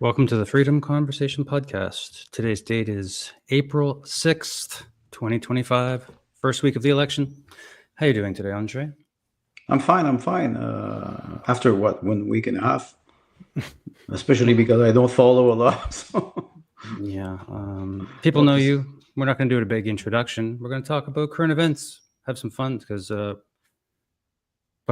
Welcome to the Freedom Conversation podcast. Today's date is April 6th, 2025, first week of the election. How are you doing today, André? I'm fine. After 1 week and a half, especially because I don't follow a lot. So. Yeah. People know you. We're not going to do a big introduction. We're going to talk about current events, have some fun because, but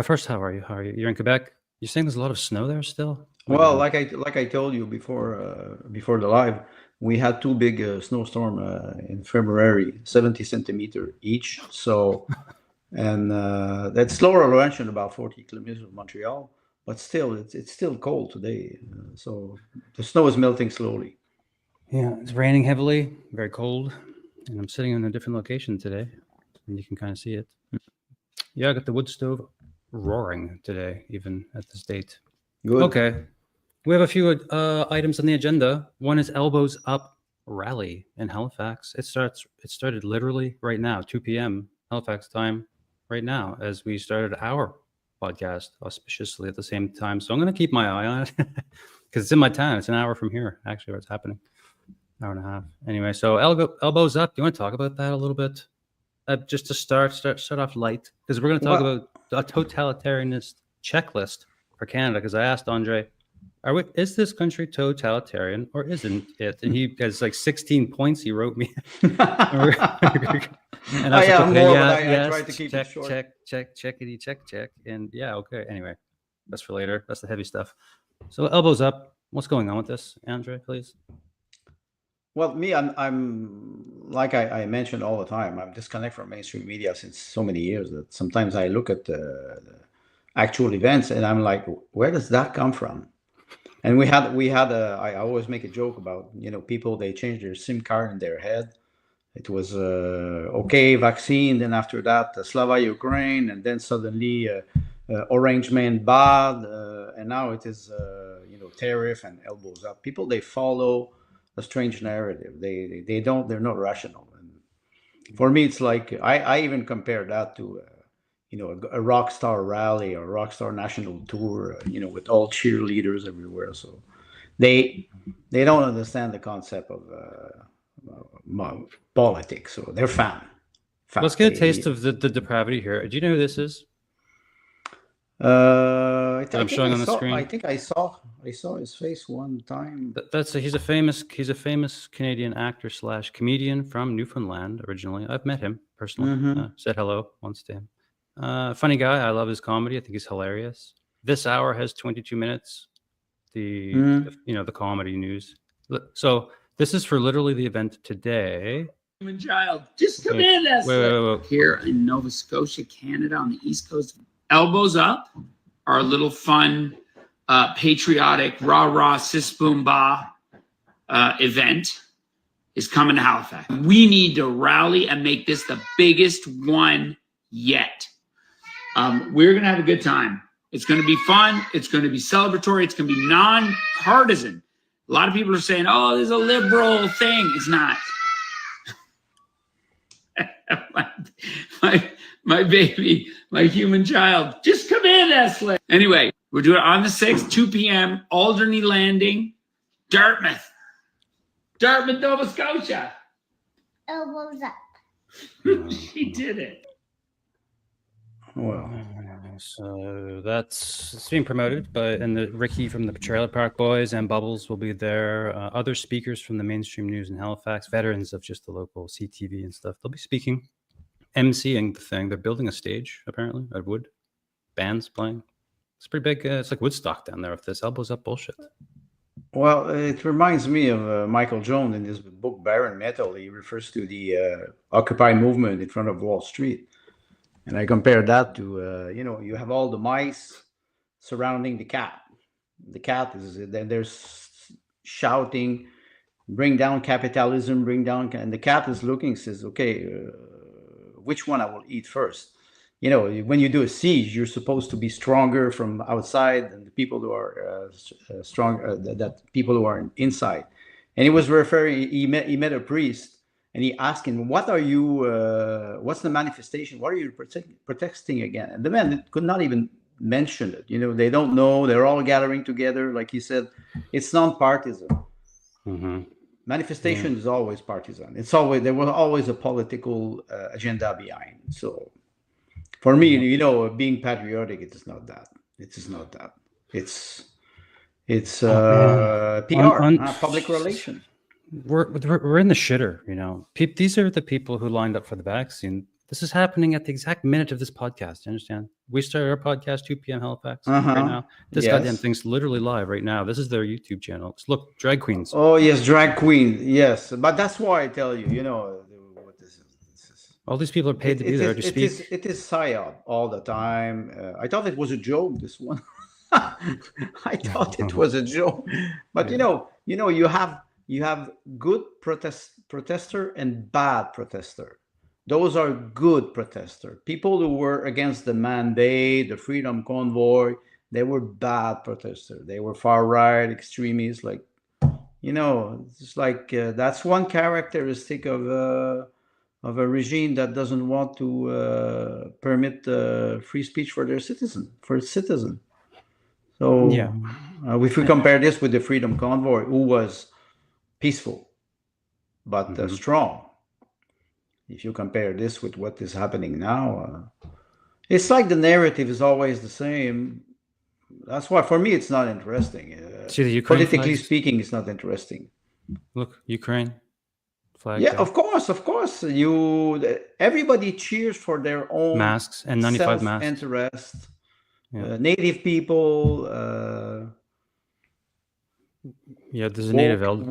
first, how are you? You're in Quebec. You're saying there's a lot of snow there still? Well, like I told you before the live, we had two big snowstorm in February, 70 centimeter each. So, and that's slower elevation, about 40 kilometers of Montreal, but still, it's still cold today. So the snow is melting slowly. Yeah, it's raining heavily, very cold, and I'm sitting in a different location today, and you can kind of see it. Yeah, I got the wood stove roaring today, even at this date. Good. Okay. We have a few items on the agenda. One is Elbows Up Rally in Halifax. It started literally right now, 2 p.m. Halifax time right now, as we started our podcast auspiciously at the same time. So I'm going to keep my eye on it because it's in my town. It's an hour from here, actually, where it's happening. Hour and a half. Anyway, so Elbows Up. Do you want to talk about that a little bit? Just to start off light, because we're going to talk about a totalitarianist checklist for Canada, because I asked André, is this country totalitarian or isn't it? And he has like 16 points he wrote me. And I was I tried to keep it short. check. And yeah, okay. Anyway, that's for later. That's the heavy stuff. So Elbows Up. What's going on with this, André, please? Well, me, I'm like I mentioned all the time, I'm disconnected from mainstream media since so many years that sometimes I look at the actual events and I'm like, where does that come from? And I always make a joke about, people, they change their SIM card in their head. It was okay, vaccine. Then after that, Slava Ukraine, and then suddenly Orange Man bad, and now it is tariff and Elbows Up. People, they follow a strange narrative. They're not rational. And for me, it's like I even compare that to a rock star rally or rock star national tour, with all cheerleaders everywhere. So they don't understand the concept of politics. So they're fan. Let's get a taste of the depravity here. Do you know who this is? I'm showing on the screen. I think I saw his face one time. He's a famous Canadian actor / comedian from Newfoundland originally. I've met him personally. Mm-hmm. Said hello once to him. Funny guy. I love his comedy. I think he's hilarious. This hour has 22 minutes. The comedy news. So this is for literally the event today. Human child, just come in. Wait. Here in Nova Scotia, Canada, on the East Coast. Elbows Up, our little fun, patriotic, rah-rah, sis-boom-bah event is coming to Halifax. We need to rally and make this the biggest one yet. We're going to have a good time. It's going to be fun. It's going to be celebratory. It's going to be non-partisan. A lot of people are saying, oh, there's a liberal thing. It's not. my baby, my human child, just come in, Ashley. Anyway, we're doing it on the 6th, 2 p.m., Alderney Landing, Dartmouth, Nova Scotia. Elbows Up. She did it. Well, so it's being promoted, and Ricky from the Trailer Park Boys and Bubbles will be there. Other speakers from the mainstream news in Halifax, veterans of just the local CTV and stuff. They'll be speaking, emceeing the thing. They're building a stage apparently at Wood. Bands playing. It's pretty big. It's like Woodstock down there with this Elbows Up bullshit. Well, it reminds me of Michael Jones in his book Baron Metal. He refers to the Occupy movement in front of Wall Street. And I compare that to, you have all the mice surrounding the cat. The cat then there's shouting, bring down capitalism, and the cat is looking, says, okay, which one I will eat first? When you do a siege, you're supposed to be stronger from outside than the people who are that people who are inside. And he was referring, he met a priest. And he asked him, what are you, what's the manifestation? What are you protesting against? And the man could not even mention it. They don't know. They're all gathering together. Like you said, it's non-partisan. Mm-hmm. Manifestation is always partisan. There was always a political agenda behind. So for me, being patriotic, it is not that. It is not that. It's PR, public relation. We're in the shitter, These are the people who lined up for the vaccine. This is happening at the exact minute of this podcast. You understand? We started our podcast 2 p.m. Halifax right now. This goddamn thing's literally live right now. This is their YouTube channel. Look, drag queens. Oh yes, drag queen. Yes, but that's why I tell you, what this is. All these people are paid to be there to speak. It is psyop all the time. I thought it was a joke. This one, I thought it was a joke. But you have good protester and bad protester. Those are good protesters. People who were against the mandate, the freedom convoy, they were bad protesters. They were far right extremists. Like, it's like that's one characteristic of a regime that doesn't want to permit free speech for its citizen. So, if we compare this with the freedom convoy, who was peaceful but strong. If you compare this with what is happening now, it's like the narrative is always the same. That's why, for me, it's not interesting. See the Ukraine politically flags? speaking, it's not interesting. Look, Ukraine flag. Yeah, of course. Everybody cheers for their own masks and 95 masks. Interest. Native people. There's a native elder.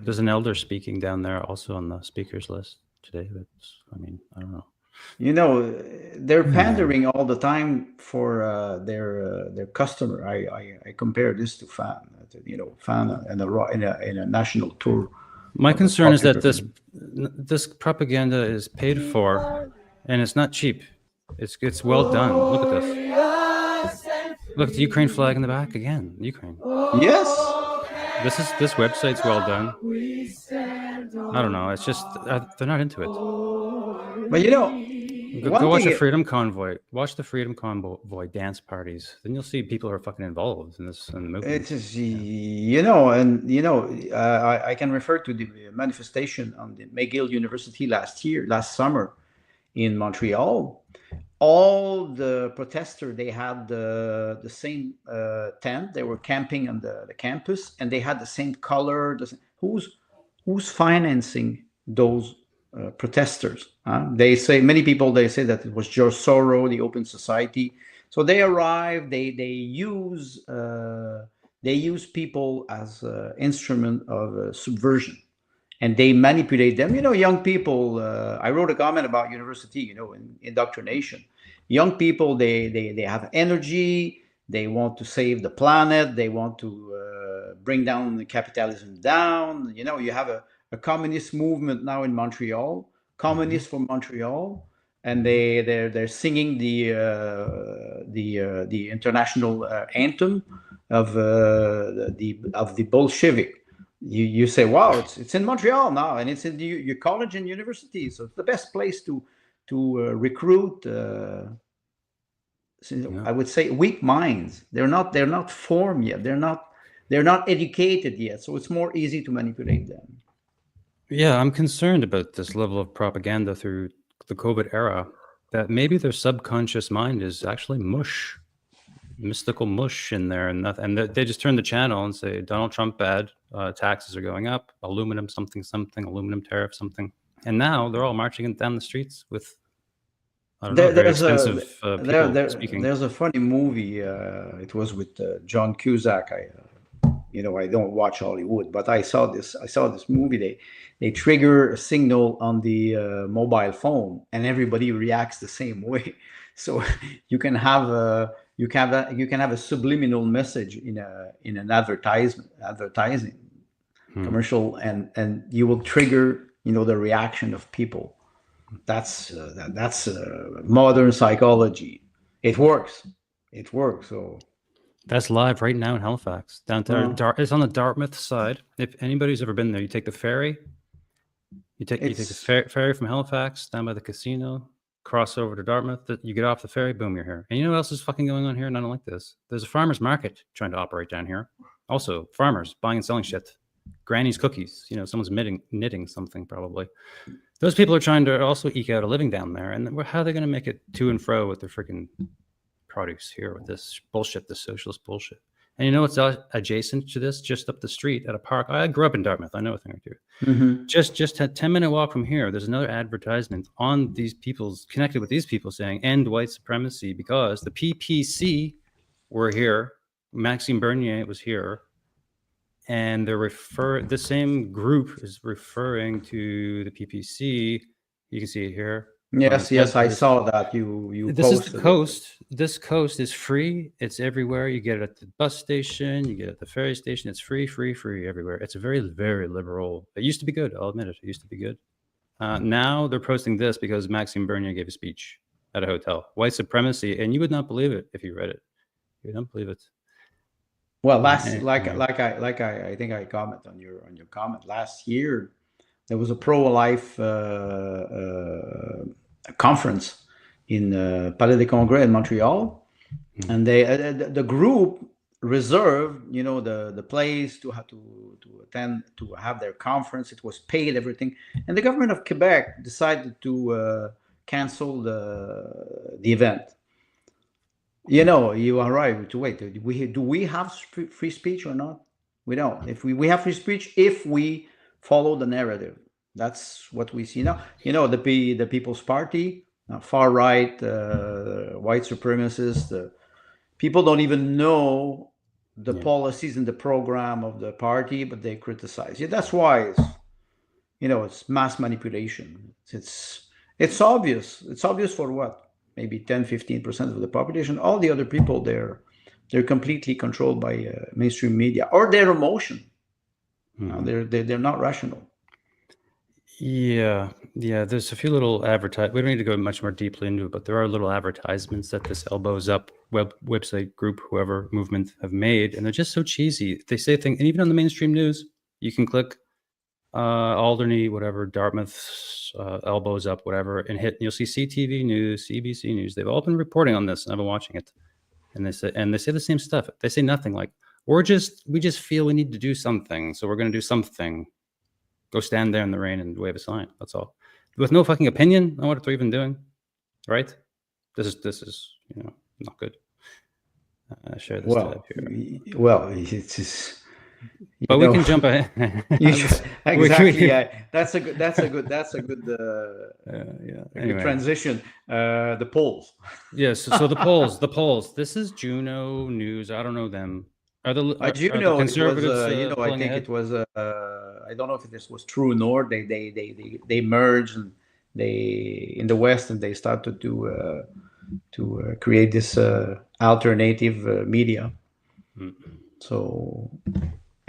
There's an elder speaking down there also on the speakers list today. I don't know. They're pandering all the time for their customer. I compare this to fan in a national tour. My concern is that this propaganda is paid for, and it's not cheap. It's well done. Look at this. Look at the Ukraine flag in the back again. Ukraine. Yes. This website's well done. I don't know. It's just they're not into it. But go watch the Freedom Convoy. Watch the Freedom Convoy dance parties. Then you'll see people who are fucking involved in the movement. It is, I can refer to the manifestation on the McGill University last summer in Montreal. All the protesters, they had the same tent. They were camping on the campus, and they had the same color. Who's financing those protesters? They say, many people, they say that it was George Soros, the Open Society. So they arrive. They use people as instrument of subversion. And they manipulate them. Young people, I wrote a comment about university, indoctrination. Young people, they have energy. They want to save the planet. They want to bring down the capitalism down. You have a communist movement now in Montreal, Communists for Montreal, and they're singing the international anthem of the Bolshevik. You say, wow, it's in Montreal now, and it's in your college and university, so it's the best place to recruit. I would say weak minds. They're not formed yet. They're not educated yet. So it's more easy to manipulate them. Yeah, I'm concerned about this level of propaganda through the COVID era. That maybe their subconscious mind is actually mush, mystical mush in there, and they just turn the channel and say Donald Trump bad, taxes are going up, aluminum something, aluminum tariff something, and now they're all marching down the streets with very expensive people speaking. There's a funny movie. It was with John Cusack. I don't watch Hollywood, but I saw this movie. They trigger a signal on the mobile phone, and everybody reacts the same way. So you can have a subliminal message in an advertising commercial, and you will trigger the reaction of people. That's modern psychology. It works. So that's live right now in Halifax. Downtown, it's on the Dartmouth side. If anybody's ever been there, you take the ferry. You take the ferry from Halifax down by the casino, cross over to Dartmouth, you get off the ferry, boom, you're here. And you know what else is fucking going on here? And I don't like this. There's a farmer's market trying to operate down here. Also, farmers buying and selling shit. Granny's cookies. You know, someone's knitting something probably. Those people are trying to also eke out a living down there. And how are they going to make it to and fro with their freaking produce here with this bullshit, this socialist bullshit? And you know what's adjacent to this? Just up the street at a park. I grew up in Dartmouth. I know a thing or two. Mm-hmm. Just a 10-minute walk from here, there's another advertisement on these people's, connected with these people, saying end white supremacy because the PPC were here. Maxime Bernier was here. And the same group is referring to the PPC. You can see it here. Yes, I saw that you. This is the coast. This coast is free. It's everywhere. You get it at the bus station. You get it at the ferry station. It's free everywhere. It's a very, very liberal. It used to be good. I'll admit it. It used to be good. Now they're posting this because Maxime Bernier gave a speech at a hotel. White supremacy, and you would not believe it if you read it. You would not believe it. Well, I think I comment on your comment last year. There was a pro-life conference in Palais des Congrès in Montreal, and they the group reserved, you know, the place to have to attend, to have their conference. It was paid, everything, and the government of Quebec decided to cancel the event. You know, you are right to wait. Do we have free speech or not? We don't. If we have free speech if we follow the narrative. That's what we see now. You know, the People's Party, far right, white supremacists. People don't even know the policies and the program of the party, but they criticize. Yeah, that's why it's mass manipulation. It's obvious. It's obvious for what? Maybe 10-15% of the population. All the other people, they're completely controlled by mainstream media or their emotion. They're not rational. Yeah. There's a few little we don't need to go much more deeply into it, but there are little advertisements that this Elbows Up website group, whoever movement, have made, and they're just so cheesy. They say things, and even on the mainstream news, you can click Alderney, whatever, Dartmouth, Elbows Up, whatever, and hit. You'll see CTV News, CBC News. They've all been reporting on this, and I've been watching it. And they say the same stuff. They say nothing like, we just feel we need to do something, so we're going to do something. Go stand there in the rain and wave a sign. That's all, with no fucking opinion on what they're even doing. Right? This is not good. Share this tab here. Well, it's just. But we can jump ahead. Exactly. That's a good Anyway. transition. The polls. Yes. So the polls. This is Juno News. I don't know them. Are the conservatives? I think it was. I don't know if this was true nor they merged and they in the West and they started to create this alternative media. Mm-hmm. So.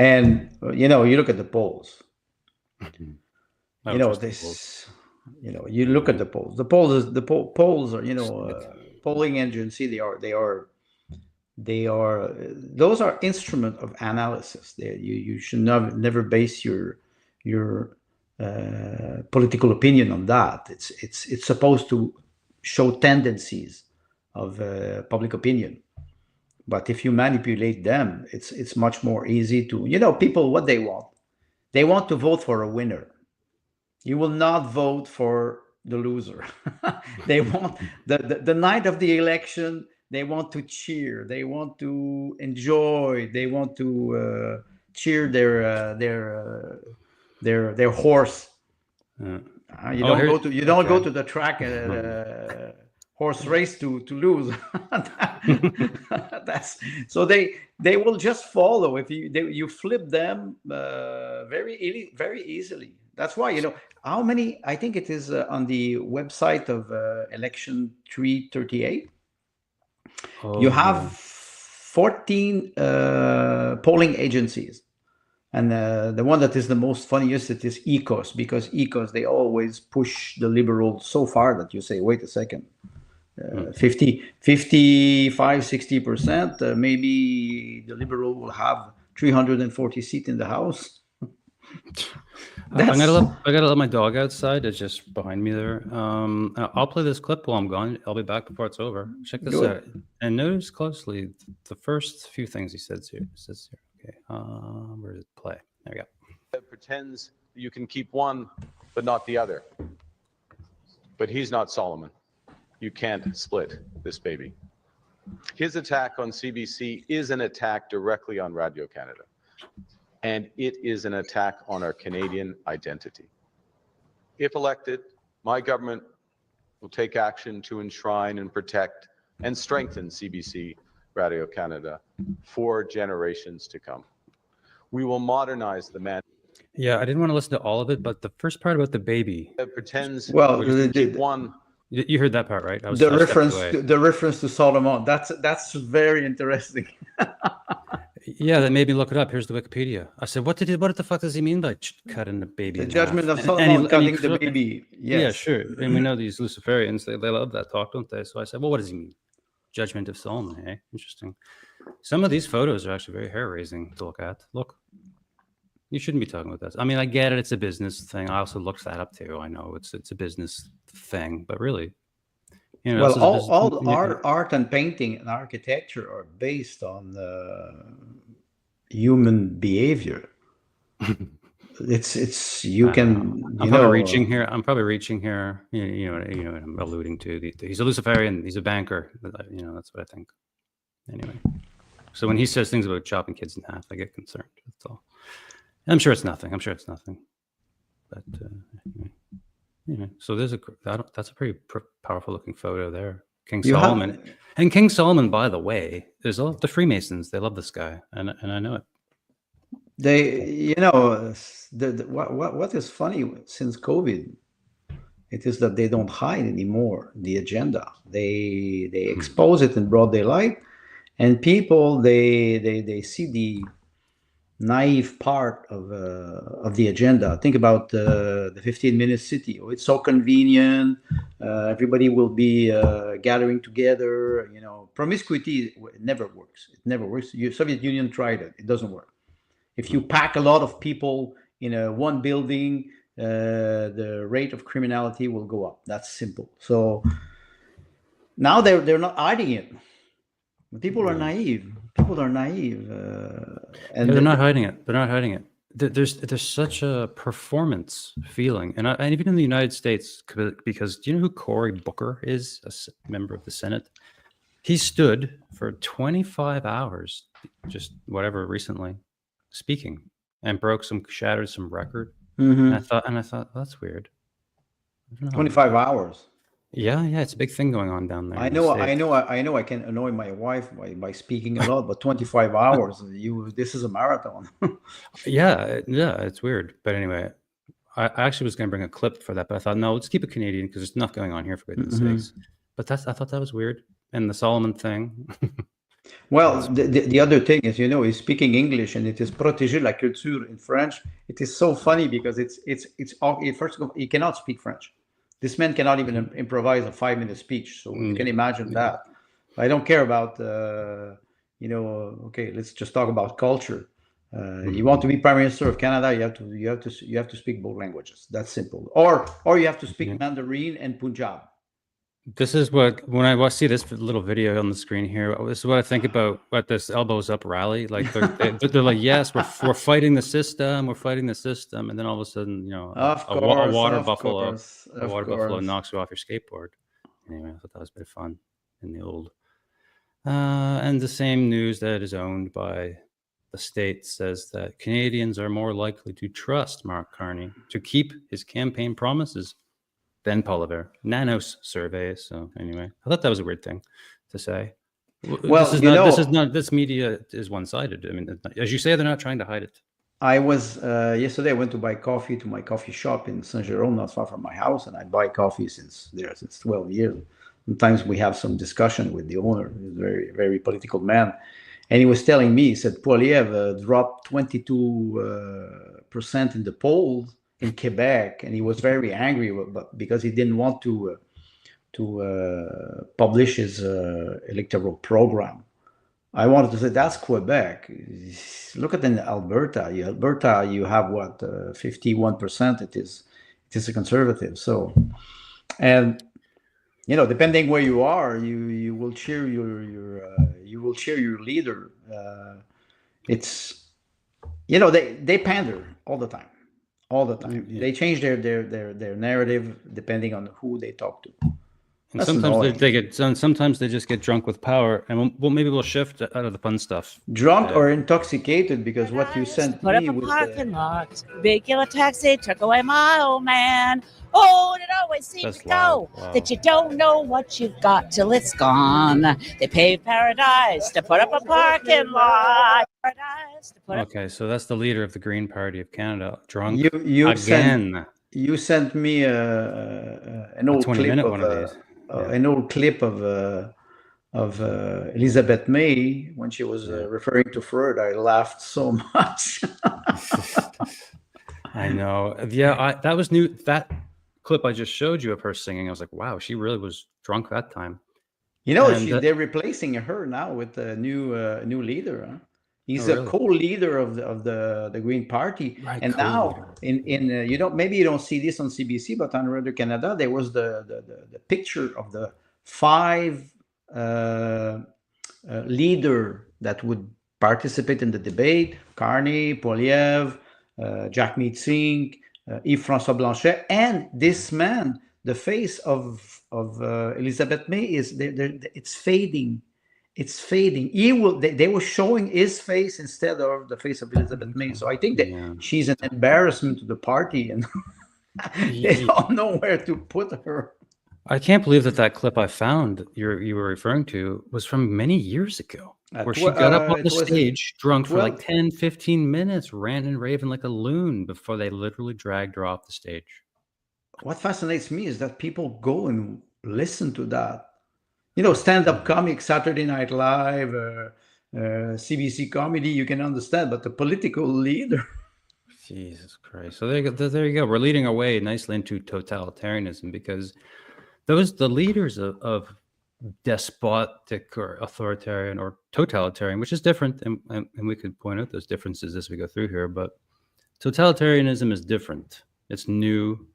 And you look at the polls. You look at the polls. The polls are polling agency. They are those are instrument of analysis. You should never base your political opinion on that. It's supposed to show tendencies of public opinion. But if you manipulate them, it's much more easy to, people, what they want to vote for a winner. You will not vote for the loser. They want the night of the election, they want to cheer, they want to enjoy, they want to cheer their horse. You don't go to the track horse race to lose. So they will just follow if you flip them very easily. That's why how many. I think it is on the website of election 338. You have 14 polling agencies, and the one that is the most funniest it is ECOS, because ECOS, they always push the liberals so far that you say, wait a second. 55-60%, maybe the Liberal will have 340 seats in the House. I gotta let my dog outside. It's just behind me there. I'll play this clip while I'm gone. I'll be back before it's over. Check this out and notice closely the first few things he says here. Okay, where does it play? There we go. It pretends you can keep one, but not the other. But he's not Solomon. You can't split this baby. His attack on CBC is an attack directly on Radio Canada. And it is an attack on our Canadian identity. If elected, my government will take action to enshrine and protect and strengthen CBC Radio Canada for generations to come. We will modernize the man. Yeah, I didn't want to listen to all of it, but the first part about the baby. That pretends Well, keep one. You heard that part, right? The reference to Solomon. That's very interesting. Yeah, that made me look it up. Here's the Wikipedia. I said, what the fuck does he mean by cutting the baby? The in judgment half? of Solomon cutting the and baby. Yes. Yeah, sure. And we know these Luciferians, they love that talk, don't they? So I said, well, what does he mean? Judgment of Solomon, eh? Interesting. Some of these photos are actually very hair-raising to look at. Look. You shouldn't be talking about that. I mean, I get it. It's a business thing. I also looked that up too. I know it's a business thing, but really, you know, well, all art and painting and architecture are based on human behavior. It's you can. I'm probably reaching here. You know what I'm alluding to. He's a Luciferian. He's a banker. You know, that's what I think. Anyway, so when he says things about chopping kids in half, I get concerned. That's all. I'm sure it's nothing. But anyway, so that's a pretty powerful looking photo there. King Solomon. And King Solomon, by the way, there's all the Freemasons. They love this guy, and I know it. They, what is funny since COVID, it is that they don't hide anymore the agenda. They expose it in broad daylight, and people they see the naive part of the agenda. Think about the 15-minute city. Oh, it's so convenient. Everybody will be gathering together. You know, promiscuity never works. It never works. Soviet Union tried it. It doesn't work. If you pack a lot of people in one building, the rate of criminality will go up. That's simple. So now they're not hiding it. People are naive. And they're not hiding it. There's such a performance feeling, and even in the United States, because do you know who Cory Booker is? A member of the Senate. He stood for 25 hours, just whatever, recently, speaking, and shattered some record. And I thought that's weird. 25 hours. Yeah, it's a big thing going on down there. I know. I can annoy my wife by speaking a lot, but 25 hours. This is a marathon. yeah, it's weird. But anyway, I actually was going to bring a clip for that, but I thought no, let's keep it Canadian because there's enough going on here for goodness sakes. But I thought that was weird, and the Solomon thing. Well, the other thing is, he's speaking English, and it is protéger la culture in French. It is so funny because it's first of all, he cannot speak French. This man cannot even improvise a 5-minute speech, so you can imagine that. I don't care about, okay, let's just talk about culture. You want to be Prime Minister of Canada, you have to speak both languages. That's simple. Or you have to speak Mandarin and Punjab. This is when I see this little video on the screen here. This is what I think about at this elbows up rally. Like they're like, yes, we're fighting the system, and then all of a sudden, a water buffalo knocks you off your skateboard. Anyway, I thought that was a bit of fun in the old. And the same news that is owned by the state says that Canadians are more likely to trust Mark Carney to keep his campaign promises than Poliver. Nanos survey. So anyway, I thought that was a weird thing to say. Well, this media is one-sided. I mean, as you say, they're not trying to hide it. I was yesterday. I went to buy coffee to my coffee shop in Saint-Jérôme, not far from my house, and I buy coffee since 12 years. Sometimes we have some discussion with the owner. He's a very, very political man, and he was telling me, he said Poilievre dropped 22% in the polls in Quebec, and he was very angry because he didn't want to publish his electoral program. I wanted to say that's Quebec. Look at in Alberta. Alberta, you have what 51%. It is a conservative. So, and depending where you are, you will cheer your leader. It's they pander all the time, Yeah. They change their narrative depending on who they talk to. And That's sometimes annoying. sometimes they just get drunk with power, and maybe we'll shift out of the fun stuff. Drunk or intoxicated, because what you sent Put up me a with parking lot. Big yellow taxi took away my old man. Oh, and it always seems That's to loud. go Wow. that you don't know what you've got till it's gone. They paved paradise to put up a parking lot. Paradise to put up. Okay, so that's the leader of the Green Party of Canada, drunk you again. You sent me an A old 20-minute clip one of these. Yeah. an old clip of Elizabeth May when she was referring to Freud. I laughed so much. I know. Yeah, that was new. That clip I just showed you of her singing, I was like, wow, she really was drunk that time. They're replacing her now with a new leader. Huh? He's a really? co-leader of the Green Party, Right, and now maybe you don't see this on CBC, but on Radio Canada there was the picture of the 5 leader that would participate in the debate: Carney, Poilievre, Jack Meeting, Yves-François Blanchet, and this man. The face of Elizabeth May it's fading. It's fading. They were showing his face instead of the face of Elizabeth May. So I think that she's an embarrassment to the party, and they don't know where to put her. I can't believe that clip I found you were referring to was from many years ago, where she got up on the stage drunk for like 10, 15 minutes, ranting and raving like a loon before they literally dragged her off the stage. What fascinates me is that people go and listen to that. Stand-up comic, Saturday Night Live, CBC comedy, you can understand, but the political leader. Jesus Christ. So there you go. We're leading our way nicely into totalitarianism, because the leaders of despotic or authoritarian or totalitarian, which is different, and we could point out those differences as we go through here, but totalitarianism is different. It's new.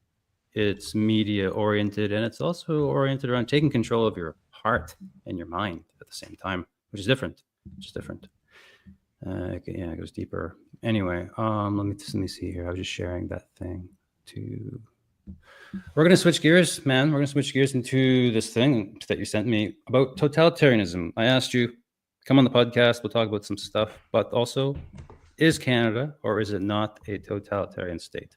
It's media oriented, and it's also oriented around taking control of your heart and your mind at the same time, which is different. It goes deeper. Anyway, let me see here. I was just sharing that thing to. We're gonna switch gears, man. We're gonna switch gears into this thing that you sent me about totalitarianism. I asked you, come on the podcast. We'll talk about some stuff, but also, is Canada or is it not a totalitarian state?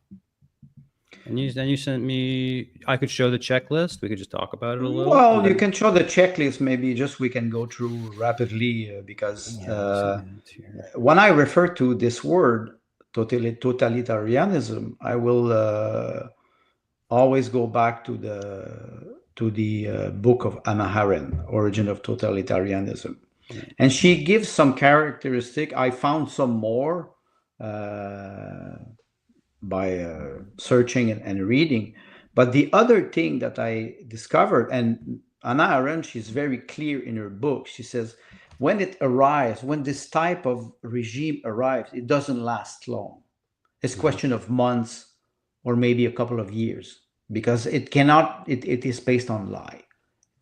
And you sent me. I could show the checklist. We could just talk about it a little. Well, you can show the checklist. Maybe just we can go through rapidly because when I refer to this word totalitarianism, I will always go back to the book of Hannah Arendt, Origin of Totalitarianism, and she gives some characteristic. I found some more. By searching and reading. But the other thing that I discovered, and Hannah Arendt, she's very clear in her book. She says, when this type of regime arrives, it doesn't last long. It's a question of months or maybe a couple of years, because it is based on lie.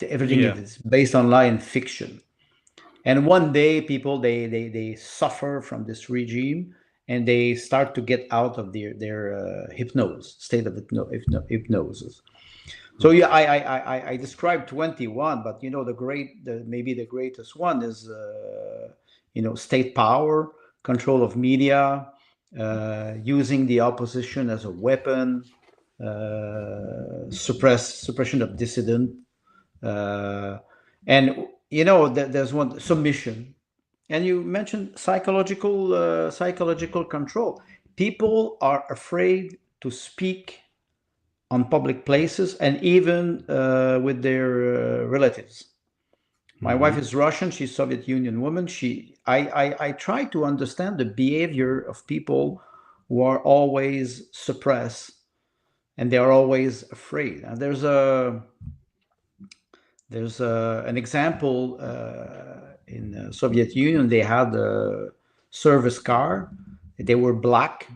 Everything is based on lie and fiction. And one day people, they suffer from this regime, and they start to get out of their state of hypnosis. So I described 21, but maybe the greatest one is state power, control of media, using the opposition as a weapon, suppression of dissident, and there's one, submission. And you mentioned psychological control. People are afraid to speak on public places and even with their relatives. My wife is Russian. She's Soviet Union woman. I try to understand the behavior of people who are always suppressed and they are always afraid. And there's There's an example in Soviet Union. They had a service car. They were black,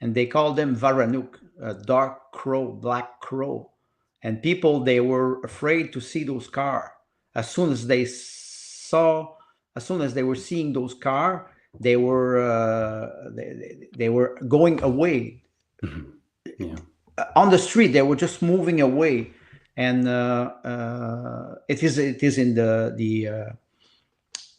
and they called them Varanuk, a dark crow, black crow. And people, they were afraid to see those cars. As soon as they were seeing those cars, they were going away. Yeah. On the street, they were just moving away. And it is in the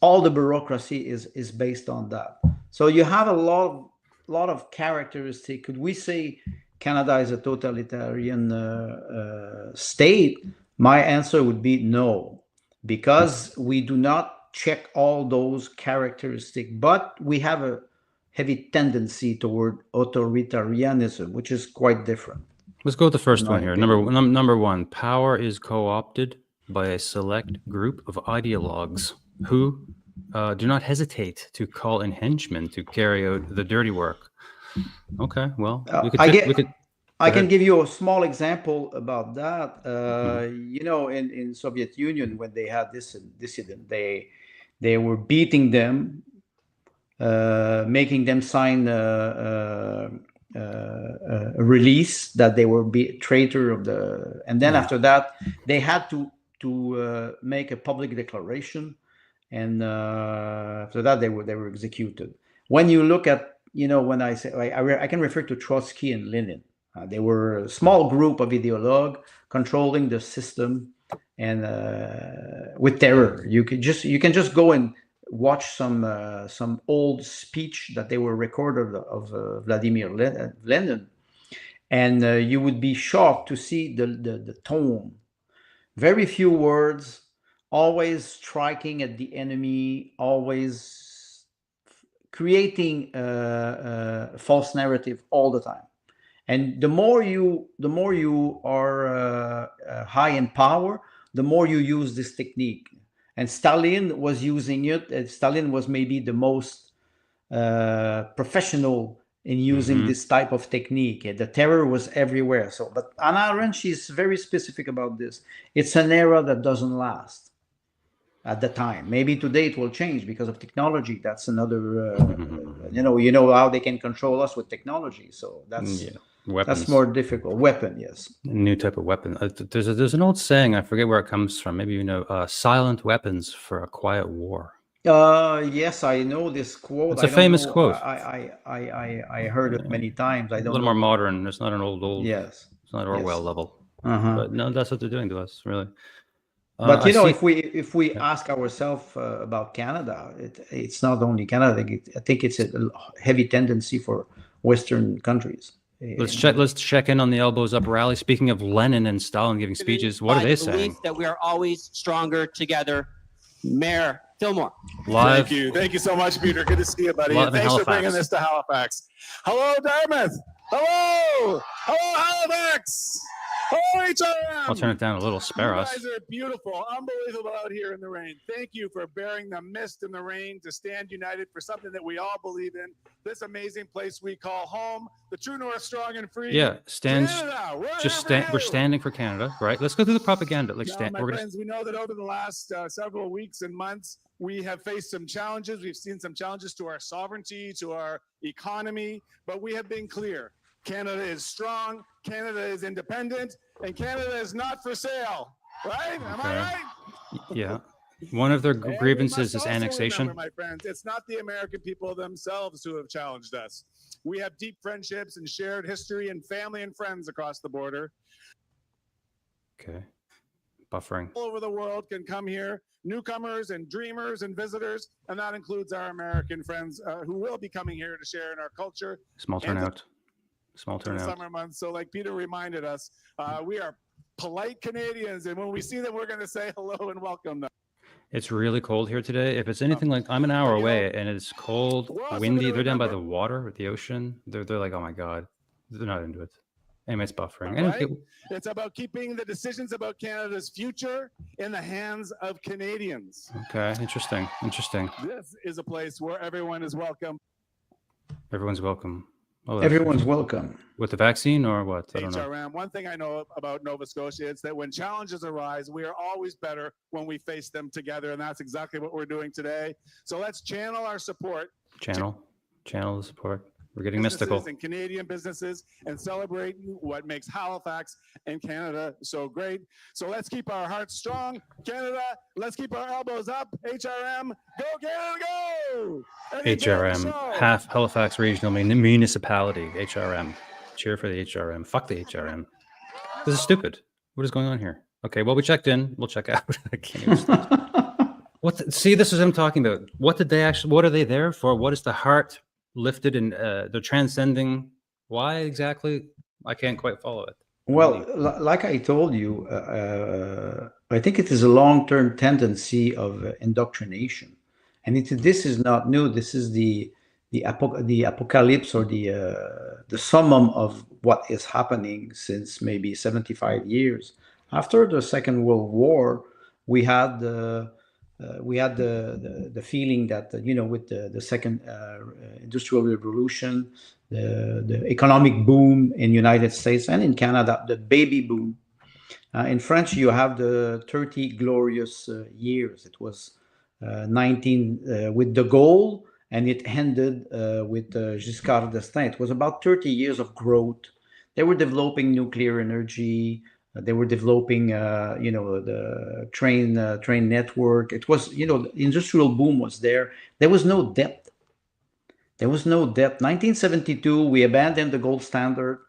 all the bureaucracy is based on that. So you have a lot of characteristics. Could we say Canada is a totalitarian state? My answer would be no, because we do not check all those characteristics, but we have a heavy tendency toward authoritarianism, which is quite different. Let's go with the first one here. Number one, power is co-opted by a select group of ideologues who do not hesitate to call in henchmen to carry out the dirty work. Okay, well, I can give you a small example about that. You know, in Soviet Union, when they had this dissident, they were beating them, making them sign a release that they were traitor of the, and then after that they had to make a public declaration, and after that they were executed. When you look at, you know, when I say I can refer to Trotsky and Lenin. They were a small group of ideologues controlling the system, and with terror. You can just go and watch some old speech that they were recorded of Vladimir Lenin, and you would be shocked to see the tone. Very few words, always striking at the enemy, always creating a false narrative all the time. And the more you are high in power, the more you use this technique. And Stalin was using it. And Stalin was maybe the most professional in using this type of technique. The terror was everywhere. So, but Hannah Arendt, she's very specific about this. It's an era that doesn't last at the time. Maybe today it will change because of technology. That's another, you know how they can control us with technology. So that's that's more difficult. Weapon, yes. New type of weapon. There's an old saying, I forget where it comes from. Maybe you know, silent weapons for a quiet war. Yes, I know this quote. It's a famous quote. I heard it many times. I don't know. A little more modern. It's not an old. Yes. It's not Orwell level. But no, that's what they're doing to us, really. But you know, if we ask ourselves about Canada, it's not only Canada. I think it's a heavy tendency for Western countries. Let's check in on the Elbows Up rally. Speaking of Lenin and Stalin giving speeches, what are they saying? That we are always stronger together. Mayor Fillmore. Live. Thank you so much, Peter. Good to see you, buddy. And thanks for bringing this to Halifax. Hello, Dartmouth. Hello, Halifax. Hello, HRM. I'll turn it down a little. Spare us. You guys are beautiful, unbelievable out here in the rain. Thank you for bearing the mist and the rain to stand united for something that we all believe in. This amazing place we call home, the true north, strong and free. Yeah, we're standing for Canada, right? Let's go through the propaganda. My friends, we know that over the last several weeks and months, we have faced some challenges. We've seen some challenges to our sovereignty, to our economy, but we have been clear. Canada is strong, Canada is independent, and Canada is not for sale. Right? Am I right? Yeah. One of their grievances is annexation. Remember, my friends, it's not the American people themselves who have challenged us. We have deep friendships and shared history and family and friends across the border. Okay. Buffering. All over the world can come here, newcomers and dreamers and visitors, and that includes our American friends who will be coming here to share in our culture. Small turnout. In the summer months. So like Peter reminded us, we are polite Canadians, and when we see them, we're going to say hello and welcome them. It's really cold here today. If it's anything like, I'm an hour away and it's cold, windy, they're down by the water, the ocean. They're like, oh my God, they're not into it. Anyway, it's buffering. Right? It's about keeping the decisions about Canada's future in the hands of Canadians. Okay, interesting. This is a place where everyone is welcome. Everyone's welcome. Oh, Everyone's welcome. with the vaccine or what? I don't know. HRM. One thing I know about Nova Scotia is that when challenges arise, we are always better when we face them together, and that's exactly what we're doing today. So let's channel our support. Channel the support. We're getting businesses mystical. and Canadian businesses and celebrate what makes Halifax and Canada so great. So let's keep our hearts strong. Canada, let's keep our elbows up. HRM, go Canada, go! HRM, half Halifax Regional Municipality, HRM. Cheer for the HRM. Fuck the HRM. This is stupid. What is going on here? Okay, well, we checked in. We'll check out. I can't even stop. See, this is what I'm talking about. What are they there for? What is the heart lifted and they're transcending? Why exactly? I can't quite follow it. Well, like I told you, I think it is a long-term tendency of indoctrination, and this is not new. This is the apocalypse or the summum of what is happening since maybe 75 years. After the Second World War, we had the feeling that with the second industrial revolution, the economic boom in United States and in Canada, the baby boom. In French, you have the 30 glorious years. It was 19 with de Gaulle, and it ended with Giscard d'Estaing. It was about 30 years of growth. They were developing nuclear energy. They were developing, the train network. It was, the industrial boom was there. There was no debt. 1972, we abandoned the gold standard.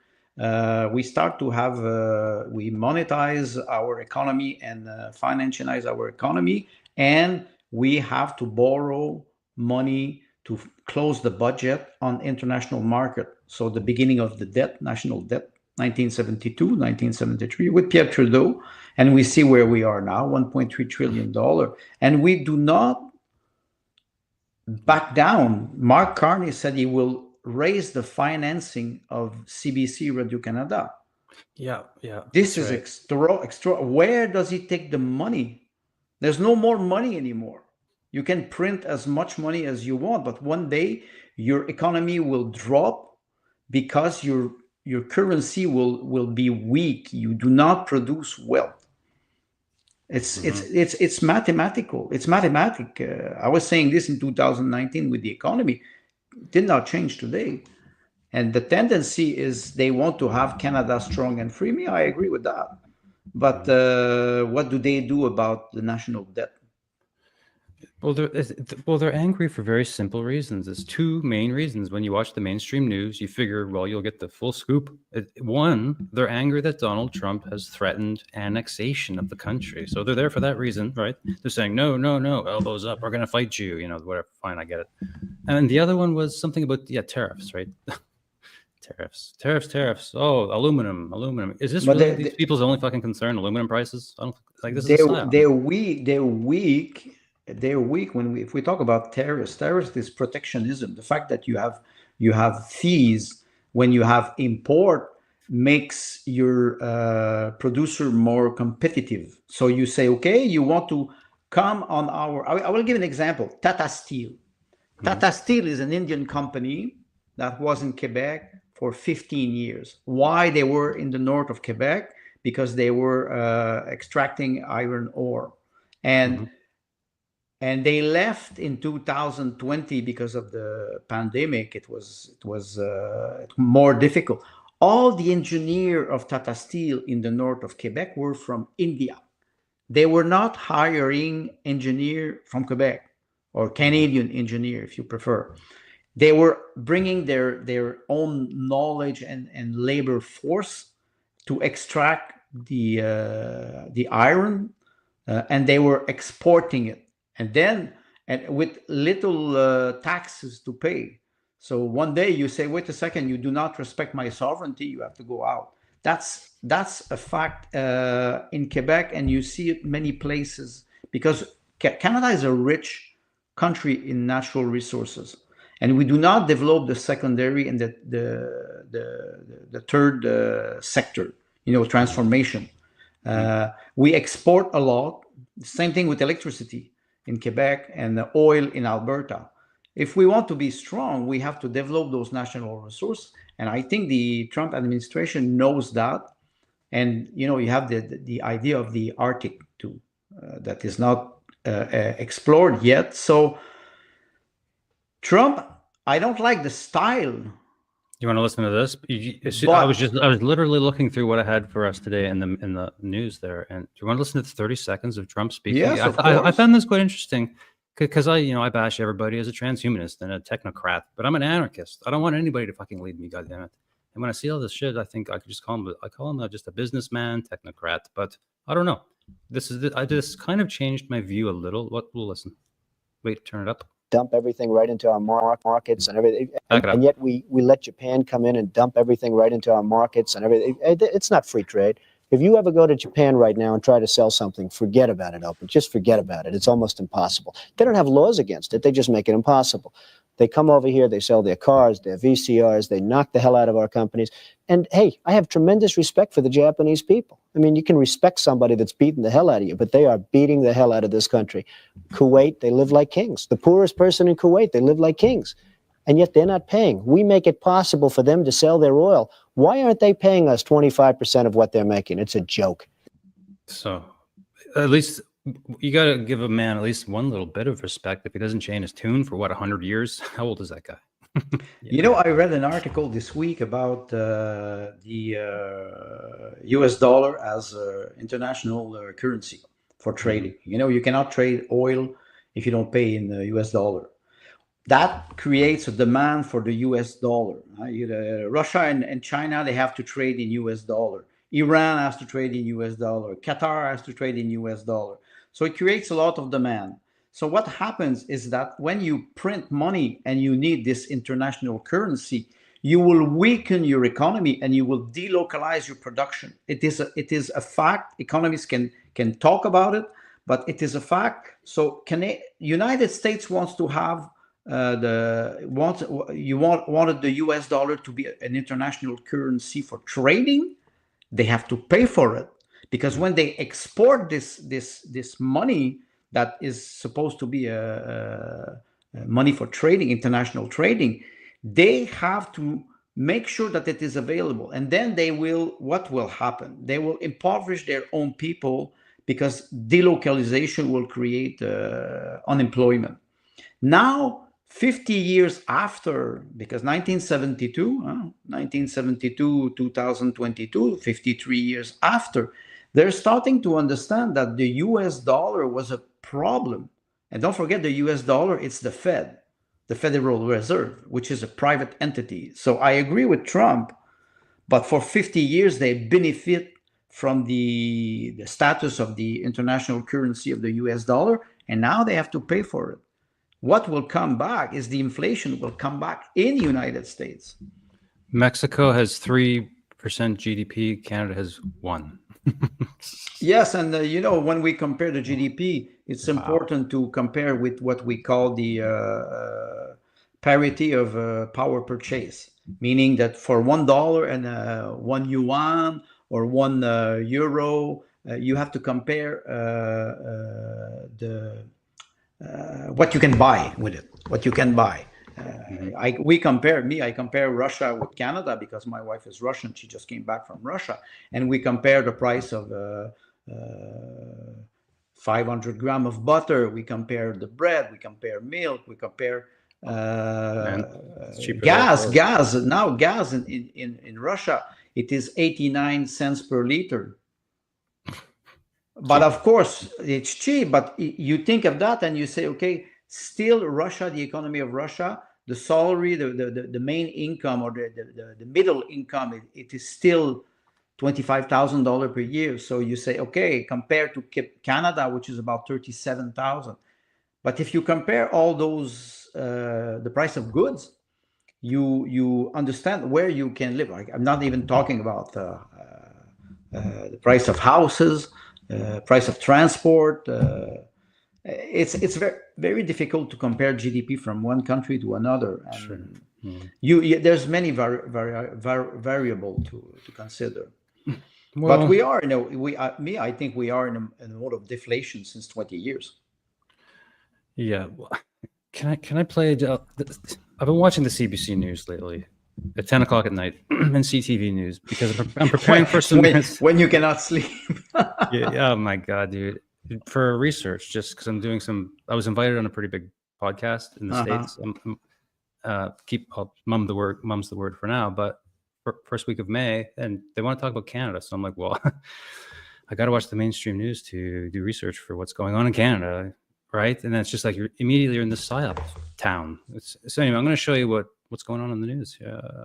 We start to have, we monetize our economy and financialize our economy, and we have to borrow money to close the budget on international market. So the beginning of the debt, national debt, 1972, 1973, with Pierre Trudeau, and we see where we are now, $1.3 trillion. And we do not back down. Mark Carney said he will raise the financing of CBC Radio-Canada. Yeah. This is right. extra. Where does he take the money? There's no more money anymore. You can print as much money as you want, but one day your economy will drop because your currency will be weak. You do not produce wealth. It's mathematical. It's mathematic. I was saying this in 2019 with the economy. It did not change today. And the tendency is they want to have Canada strong and free. Me, I agree with that. But what do they do about the national debt? Well, they're angry for very simple reasons. There's two main reasons. When you watch the mainstream news, you figure, well, you'll get the full scoop. One, they're angry that Donald Trump has threatened annexation of the country. So they're there for that reason, right? They're saying, no, elbows up. We're going to fight you. Whatever. Fine, I get it. And the other one was something about, tariffs, right? Tariffs. Oh, aluminum. Is this really these people's only fucking concern? Aluminum prices? I don't like this. They're weak. They're weak if we talk about tariffs is protectionism. The fact that you have fees when you have import makes your producer more competitive. So you say, okay, you want to come on I will give an example. Tata Steel. Tata Steel is an Indian company that was in Quebec for 15 years. Why? They were in the north of Quebec because they were extracting iron ore. And they left in 2020 because of the pandemic. It was more difficult. All the engineers of Tata Steel in the north of Quebec were from India. They were not hiring engineer from Quebec or Canadian engineer, if you prefer. They were bringing their own knowledge and labor force to extract the iron, and they were exporting it. And with little taxes to pay. So one day you say, wait a second, you do not respect my sovereignty, you have to go out. That's a fact in Quebec, and you see it many places, because Canada is a rich country in natural resources, and we do not develop the secondary and the third sector, transformation. We export a lot. Same thing with electricity in Quebec and the oil in Alberta. If we want to be strong, we have to develop those national resources. And I think the Trump administration knows that. And, you know, you have the idea of the Arctic too, that is not explored yet. So Trump, I don't like the style. You want to listen to this? But- I was literally looking through what I had for us today in the news there. And do you want to listen to 30 seconds of Trump speaking? Yes, of I course. found this quite interesting because I bash everybody as a transhumanist and a technocrat, but I'm an anarchist. I don't want anybody to fucking lead me, goddammit. And when I see all this shit, I think I could just call him just a businessman, technocrat. But I don't know. I just kind of changed my view a little. We'll listen. Wait, turn it up. Dump everything right into our markets and everything, Back it up. and yet we let Japan come in and dump everything right into our markets and everything. It's not free trade. If you ever go to Japan right now and try to sell something, forget about it, Open. Just forget about it. It's almost impossible. They don't have laws against it. They just make it impossible. They come over here, they sell their cars, their VCRs, they knock the hell out of our companies. And hey, I have tremendous respect for the Japanese people. I mean, you can respect somebody that's beating the hell out of you, but they are beating the hell out of this country. Kuwait, they live like kings. The poorest person in Kuwait, they live like kings. And yet they're not paying. We make it possible for them to sell their oil. Why aren't they paying us 25% of what they're making? It's a joke. So at least you got to give a man at least one little bit of respect if he doesn't change his tune for 100 years. How old is that guy? You know, I read an article this week about the US dollar as international currency for trading. You know, you cannot trade oil if you don't pay in the US dollar. That creates a demand for the US dollar. Russia and China, they have to trade in US dollar. Iran has to trade in US dollar. Qatar has to trade in US dollar. So it creates a lot of demand. So what happens is that when you print money and you need this international currency, you will weaken your economy and you will delocalize your production. It is a fact. Economists can talk about it, but it is a fact. So United States wants to have wanted the US dollar to be an international currency for trading. They have to pay for it, because when they export this money that is supposed to be money for trading, international trading, they have to make sure that it is available. And then what will happen? They will impoverish their own people, because delocalization will create unemployment. Now, 50 years after, because 1972, 2022, 53 years after, they're starting to understand that the US dollar was a problem. And don't forget, the US dollar, it's the Fed, the Federal Reserve, which is a private entity. So I agree with Trump, but for 50 years, they benefit from the status of the international currency of the US dollar, and now they have to pay for it. What will come back is the inflation will come back in the United States. Mexico has 3% GDP. Canada has 1%. Yes, and you know, when we compare the GDP, it's important to compare with what we call the parity of power purchase, meaning that for $1 and 1 yuan or 1 euro, you have to compare what you can buy with it, what you can buy. I compare Russia with Canada, because my wife is Russian. She just came back from Russia, and we compare the price of 500 grams of butter. We compare the bread. We compare milk. We compare gas. Now gas in Russia, it is 89 cents per liter. But of course, it's cheap. But you think of that and you say, okay, still Russia, the economy of Russia, the salary, the main income, or the middle income, it is still $25,000 per year. So you say, okay, compared to Canada, which is about 37,000. But if you compare all those, the price of goods, you understand where you can live. Like, I'm not even talking about the price of houses, price of transport. It's very, very difficult to compare GDP from one country to another. And sure. There's many variable to consider. Well, but we are, I think we are in a mode of deflation since 20 years. Yeah. Can I play? I've been watching the CBC News lately at 10 o'clock at night and CTV News because I'm preparing for some. When you cannot sleep. Yeah, oh my god, dude! For research, just because I'm doing some. I was invited on a pretty big podcast in the States. Mum's the word for now, but first week of May, and they want to talk about Canada. So I'm like, well, I got to watch the mainstream news to do research for what's going on in Canada, right? And then it's just like you're immediately in this psyop town. So anyway, I'm going to show you what's going on in the news.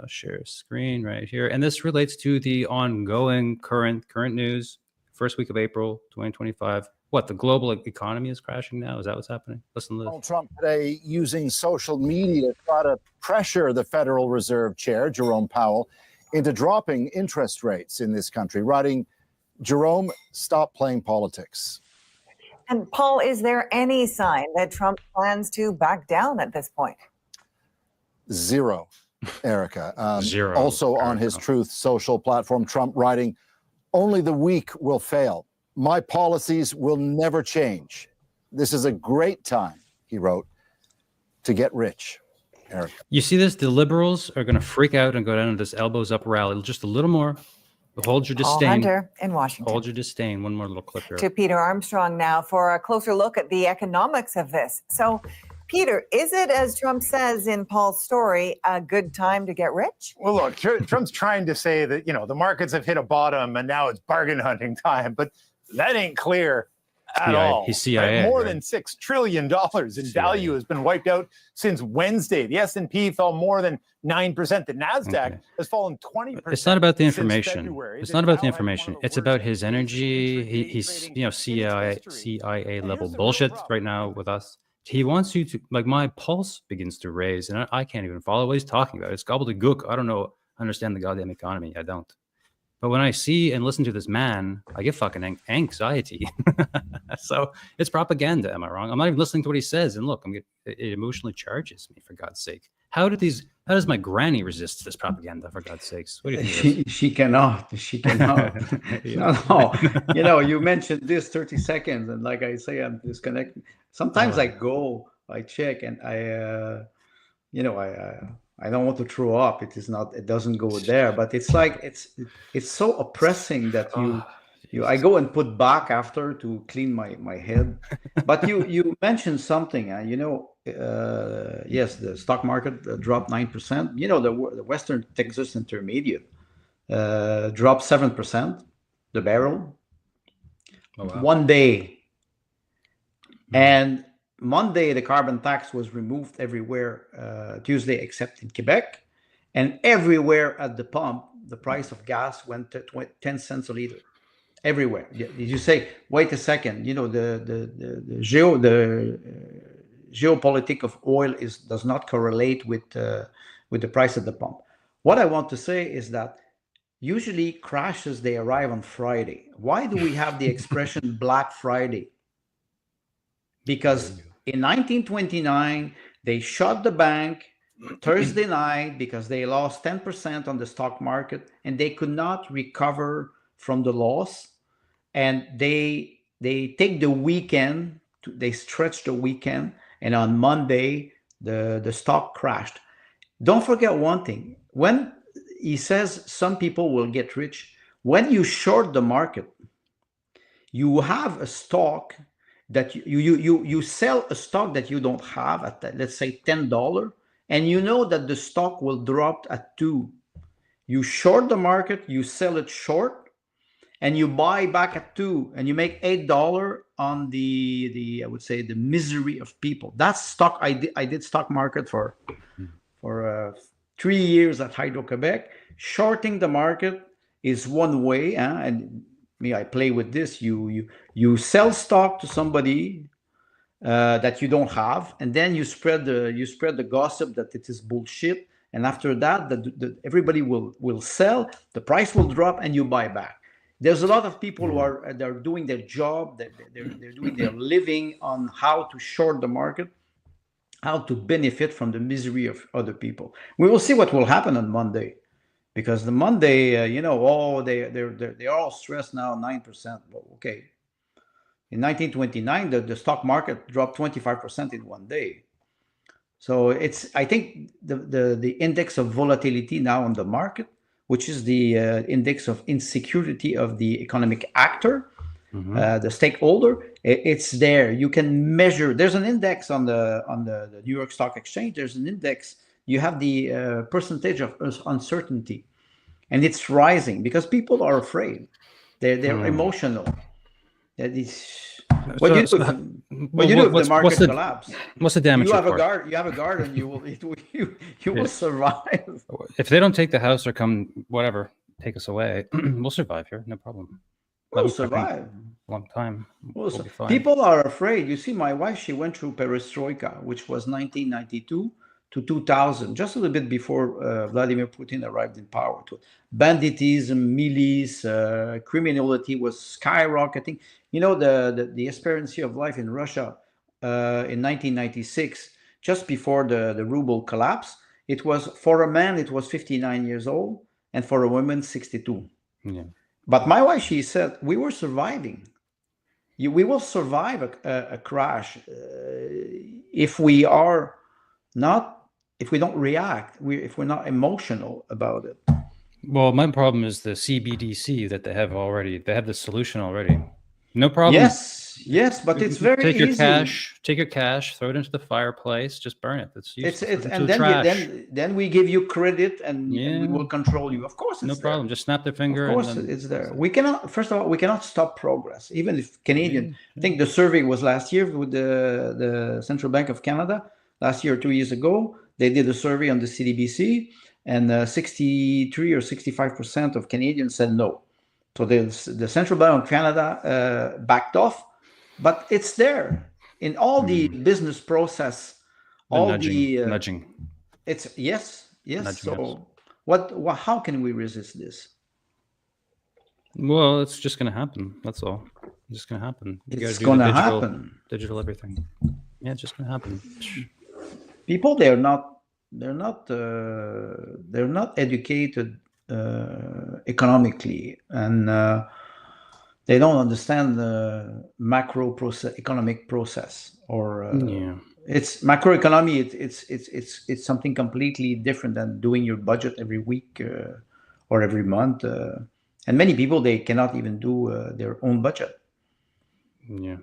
Share screen right here, and this relates to the ongoing current news. First week of April 2025. What, the global economy is crashing now? Is that what's happening? Listen to this. Donald Trump today using social media to try to pressure the Federal Reserve Chair, Jerome Powell, into dropping interest rates in this country, writing, Jerome, stop playing politics. And Paul, is there any sign that Trump plans to back down at this point? Zero, Erica. Zero. Also on his Truth Social platform, Trump writing, only the weak will fail. My policies will never change. This is a great time, he wrote, to get rich. Eric. You see this? The liberals are going to freak out and go down to this elbows up rally. Just a little more. Hold your disdain. Paul Hunter in Washington. Hold your disdain. One more little clip here. To Peter Armstrong now for a closer look at the economics of this. So, Peter, is it, as Trump says in Paul's story, a good time to get rich? Well, look, Trump's trying to say that, the markets have hit a bottom and now it's bargain hunting time, but that ain't clear at all. He's CIA. More than $6 trillion in value has been wiped out since Wednesday. The S&P fell more than 9%. The NASDAQ has fallen 20%. It's not about the information. It's not about the information. It's about his energy. He's CIA level bullshit right now with us. He wants you to, like, my pulse begins to raise, and I can't even follow what he's talking about. It's gobbledygook. I don't understand the goddamn economy. I don't. But when I see and listen to this man, I get fucking anxiety. So it's propaganda. Am I wrong? I'm not even listening to what he says. And look, it emotionally charges me, for God's sake. How does my granny resist this propaganda, for God's sakes? What do you think? She cannot. No. You mentioned this 30 seconds, and like I say, I'm disconnected. Sometimes I check, and I don't want to throw up. It doesn't go there, but it's like it's so oppressing that I go and put back after to clean my head. But you mentioned something, yes, the stock market dropped 9%. The Western Texas Intermediate dropped 7%, the barrel. Oh, wow. One day. And Monday, the carbon tax was removed everywhere, Tuesday, except in Quebec. And everywhere at the pump, the price of gas went to 10 cents a liter. Everywhere. You say, wait a second, the geopolitics of oil does not correlate with the price at the pump. What I want to say is that usually crashes, they arrive on Friday. Why do we have the expression Black Friday? Because in 1929, they shut the bank Thursday night because they lost 10% on the stock market and they could not recover from the loss. And they take the weekend, they stretch the weekend, and on Monday, the stock crashed. Don't forget one thing. When he says some people will get rich, when you short the market, you have a stock that you sell a stock that you don't have at, let's say, $10, and you know that the stock will drop at $2. You short the market, you sell it short, and you buy back at $2, and you make $8 on the I would say the misery of people. That's stock. I did stock market for 3 years at Hydro-Quebec. Shorting the market is one way, and I play with this. You sell stock to somebody that you don't have, and then you spread the gossip that it is bullshit. And after that, everybody will sell. The price will drop, and you buy back. There's a lot of people who they're doing their job. They're doing their living on how to short the market, how to benefit from the misery of other people. We will see what will happen on Monday. Because the Monday, they're all stressed now, 9%. Well, okay. In 1929, the stock market dropped 25% in one day. So I think the index of volatility now on the market, which is the index of insecurity of the economic actor, the stakeholder, it's there. You can measure. There's an index on the New York Stock Exchange. There's an index. You have the percentage of uncertainty, and it's rising because people are afraid. They're emotional. That is what you do. What you do if the market collapse? What's the damage? You have a garden. You will survive. If they don't take the house or come whatever, take us away, we'll survive here. No problem. We'll survive. A long time. We'll be fine. People are afraid. You see, my wife, she went through perestroika, which was 1992 to 2000, just a little bit before Vladimir Putin arrived in power. Banditism, milice, criminality was skyrocketing. You know, the expectancy of life in Russia in 1996, just before the ruble collapse, it was, for a man, it was 59 years old, and for a woman, 62. Yeah. But my wife, she said, we were surviving. We will survive a crash if we don't react, if we're not emotional about it. Well, my problem is the CBDC that they have already. They have the solution already. No problem. Yes, but it's very easy. Take your cash, throw it into the fireplace, just burn it. That's useless. Then we give you credit and we will control you. Of course, it's no problem. Just snap their finger. Of course, it's there. We cannot. First of all, we cannot stop progress. Even if Canadian, I think the survey was last year with the Central Bank of Canada. Last year or 2 years ago, they did a survey on the CDBC, and 63 or 65% of Canadians said no. So the Central Bank of Canada backed off, but it's there in all the business process. Nudging. It's yes. Nudging, so how can we resist this? Well, it's just going to happen. That's all. It's just going to happen. It's going to happen. Digital everything. Yeah, it's just going to happen. People, they're not educated economically, and they don't understand the macro economic process, or it's macroeconomy. It's something completely different than doing your budget every week or every month. And many people, they cannot even do their own budget. Yeah.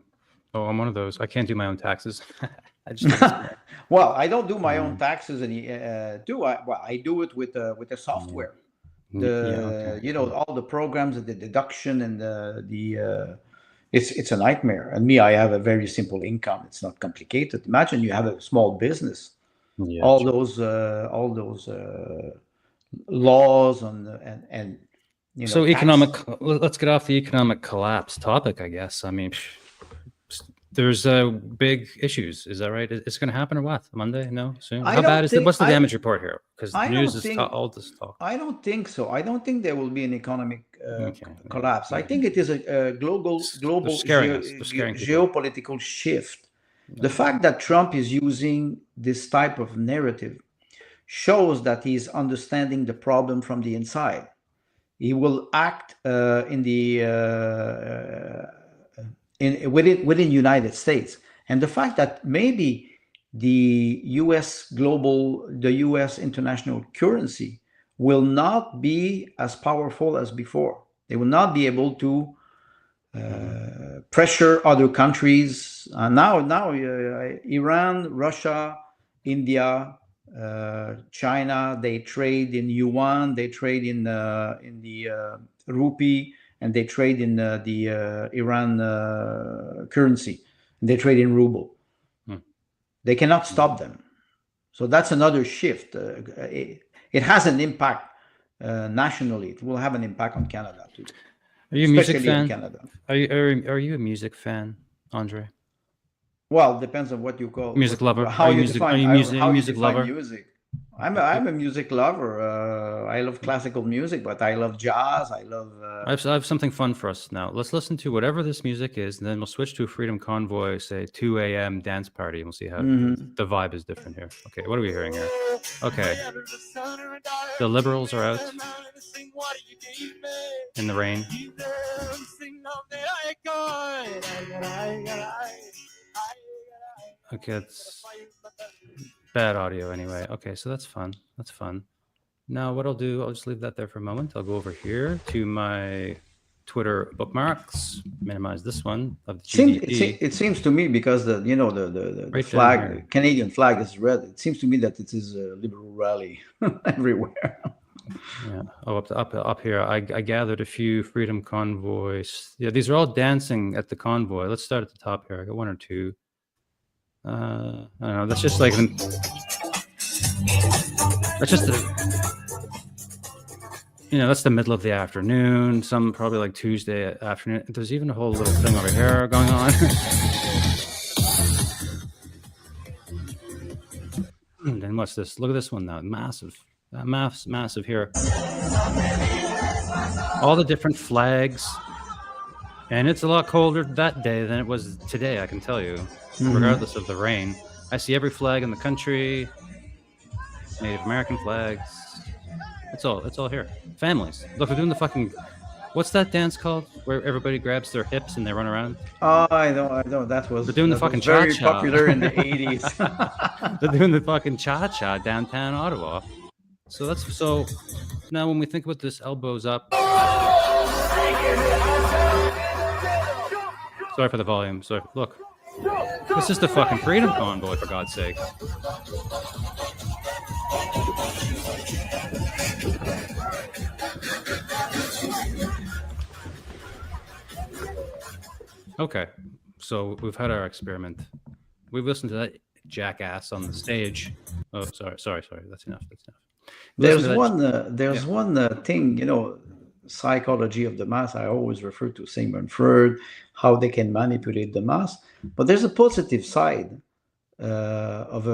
Oh, I'm one of those. I can't do my own taxes. I just well, I don't do my own taxes, and I do it with the software. All the programs, the deduction, and it's a nightmare. And me, I have a very simple income. It's not complicated. Imagine you have a small business. Yeah, all those laws and so economic. Let's get off the economic collapse topic, I guess. I mean, there's big issues. Is that right? It's going to happen or what? Monday? No, soon. How bad is it? What's the damage report here? Because the news is all this talk. I don't think so. I don't think there will be an economic collapse. I think it is a global geopolitical shift. The fact that Trump is using this type of narrative shows that he's understanding the problem from the inside. He will act within United States, and the fact that maybe the U.S. international currency will not be as powerful as before. They will not be able to pressure other countries. Now, Iran, Russia, India, China, they trade in yuan, they trade in the rupee, and they trade in the Iran currency. They trade in ruble. They cannot stop them. So that's another shift. It has an impact nationally. It will have an impact on Canada too. Are you a music fan? Canada. Are you a music fan, Andre? Well, it depends on what you call music lover. How you define music lover? Music. I'm a music lover. I love classical music, but I love jazz. I love. I have something fun for us now. Let's listen to whatever this music is, and then we'll switch to a Freedom Convoy, say 2 a.m. dance party, and we'll see how the vibe is different here. Okay, what are we hearing here? Okay, the Liberals are out in the rain. Okay, bad audio anyway. Okay, so that's fun. That's fun. Now what I'll do, I'll just leave that there for a moment. I'll go over here to my Twitter bookmarks, minimize this one of the GDP. It seems to me, because the Right flag, down here. Canadian flag is red. It seems to me that it is a liberal rally everywhere. Yeah. Oh, up here. I gathered a few freedom convoys. Yeah, these are all dancing at the convoy. Let's start at the top here. I got one or two. I don't know. That's just like that's just that's the middle of the afternoon. Some probably like Tuesday afternoon. There's even a whole little thing over here going on. And then what's this? Look at this one now. Massive. Massive here. All the different flags. And it's a lot colder that day than it was today, I can tell you. Regardless of the rain. I see every flag in the country. Native American flags. It's all here. Families. Look, they're doing the fucking... What's that dance called? Where everybody grabs their hips and they run around? Oh, I know. That was... They're doing the fucking very cha-cha. popular in the 80s. They're doing the fucking cha-cha downtown Ottawa. So now when we think about this elbows up... Sorry for the volume. Sorry. Look. This is the fucking freedom convoy, for God's sake. Okay, so we've had our experiment. We've listened to that jackass on the stage. Oh, sorry. That's enough. There's one thing, psychology of the mass. I always refer to Sigmund Freud, how they can manipulate the mass. But there's a positive side of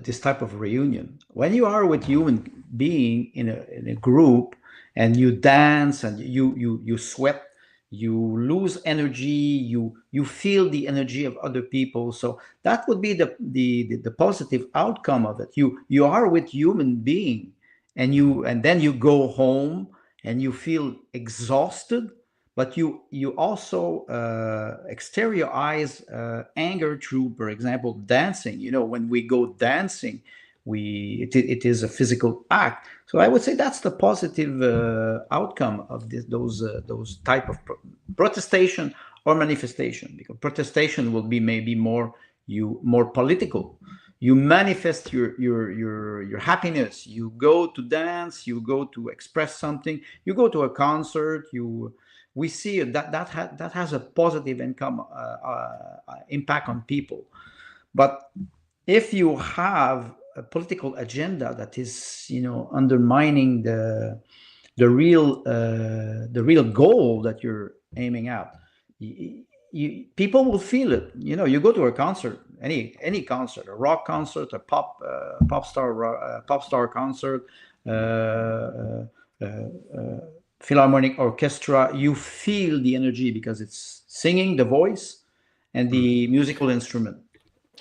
this type of reunion. When you are with human being in a group and you dance and you sweat, you lose energy, you feel the energy of other people. So that would be the positive outcome of it. You are with human being, and then you go home and you feel exhausted, but you also exteriorize anger through, for example, dancing. When we go dancing, it is a physical act. So I would say that's the positive outcome of those type of protestation or manifestation, because protestation will be maybe more political. You manifest your happiness. You go to dance. You go to express something. You go to a concert. We see that has a positive impact on people. But if you have a political agenda that is, undermining the real goal that you're aiming at, people will feel it. You go to a concert, any concert, a rock concert, a pop star concert, philharmonic orchestra. You feel the energy because it's singing, the voice, and the musical instrument.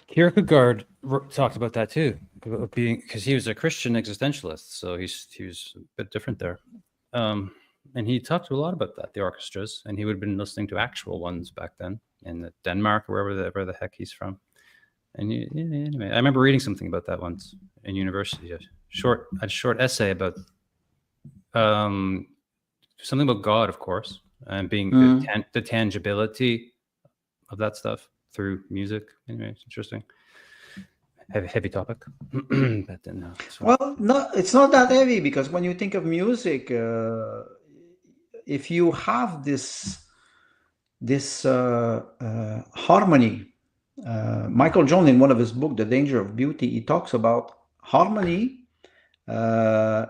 Kierkegaard talked about that too, because he was a Christian existentialist, so he was a bit different there. And he talked a lot about that, the orchestras, and he would have been listening to actual ones back then in Denmark or wherever the heck he's from. And anyway, I remember reading something about that once in university, a short essay about something about God, of course, and being the tangibility of that stuff through music. Anyway, it's interesting. Heavy topic. But no, well, no, it's not that heavy, because when you think of music, if you have this harmony, Michael Jones, in one of his books, The Danger of Beauty, he talks about harmony,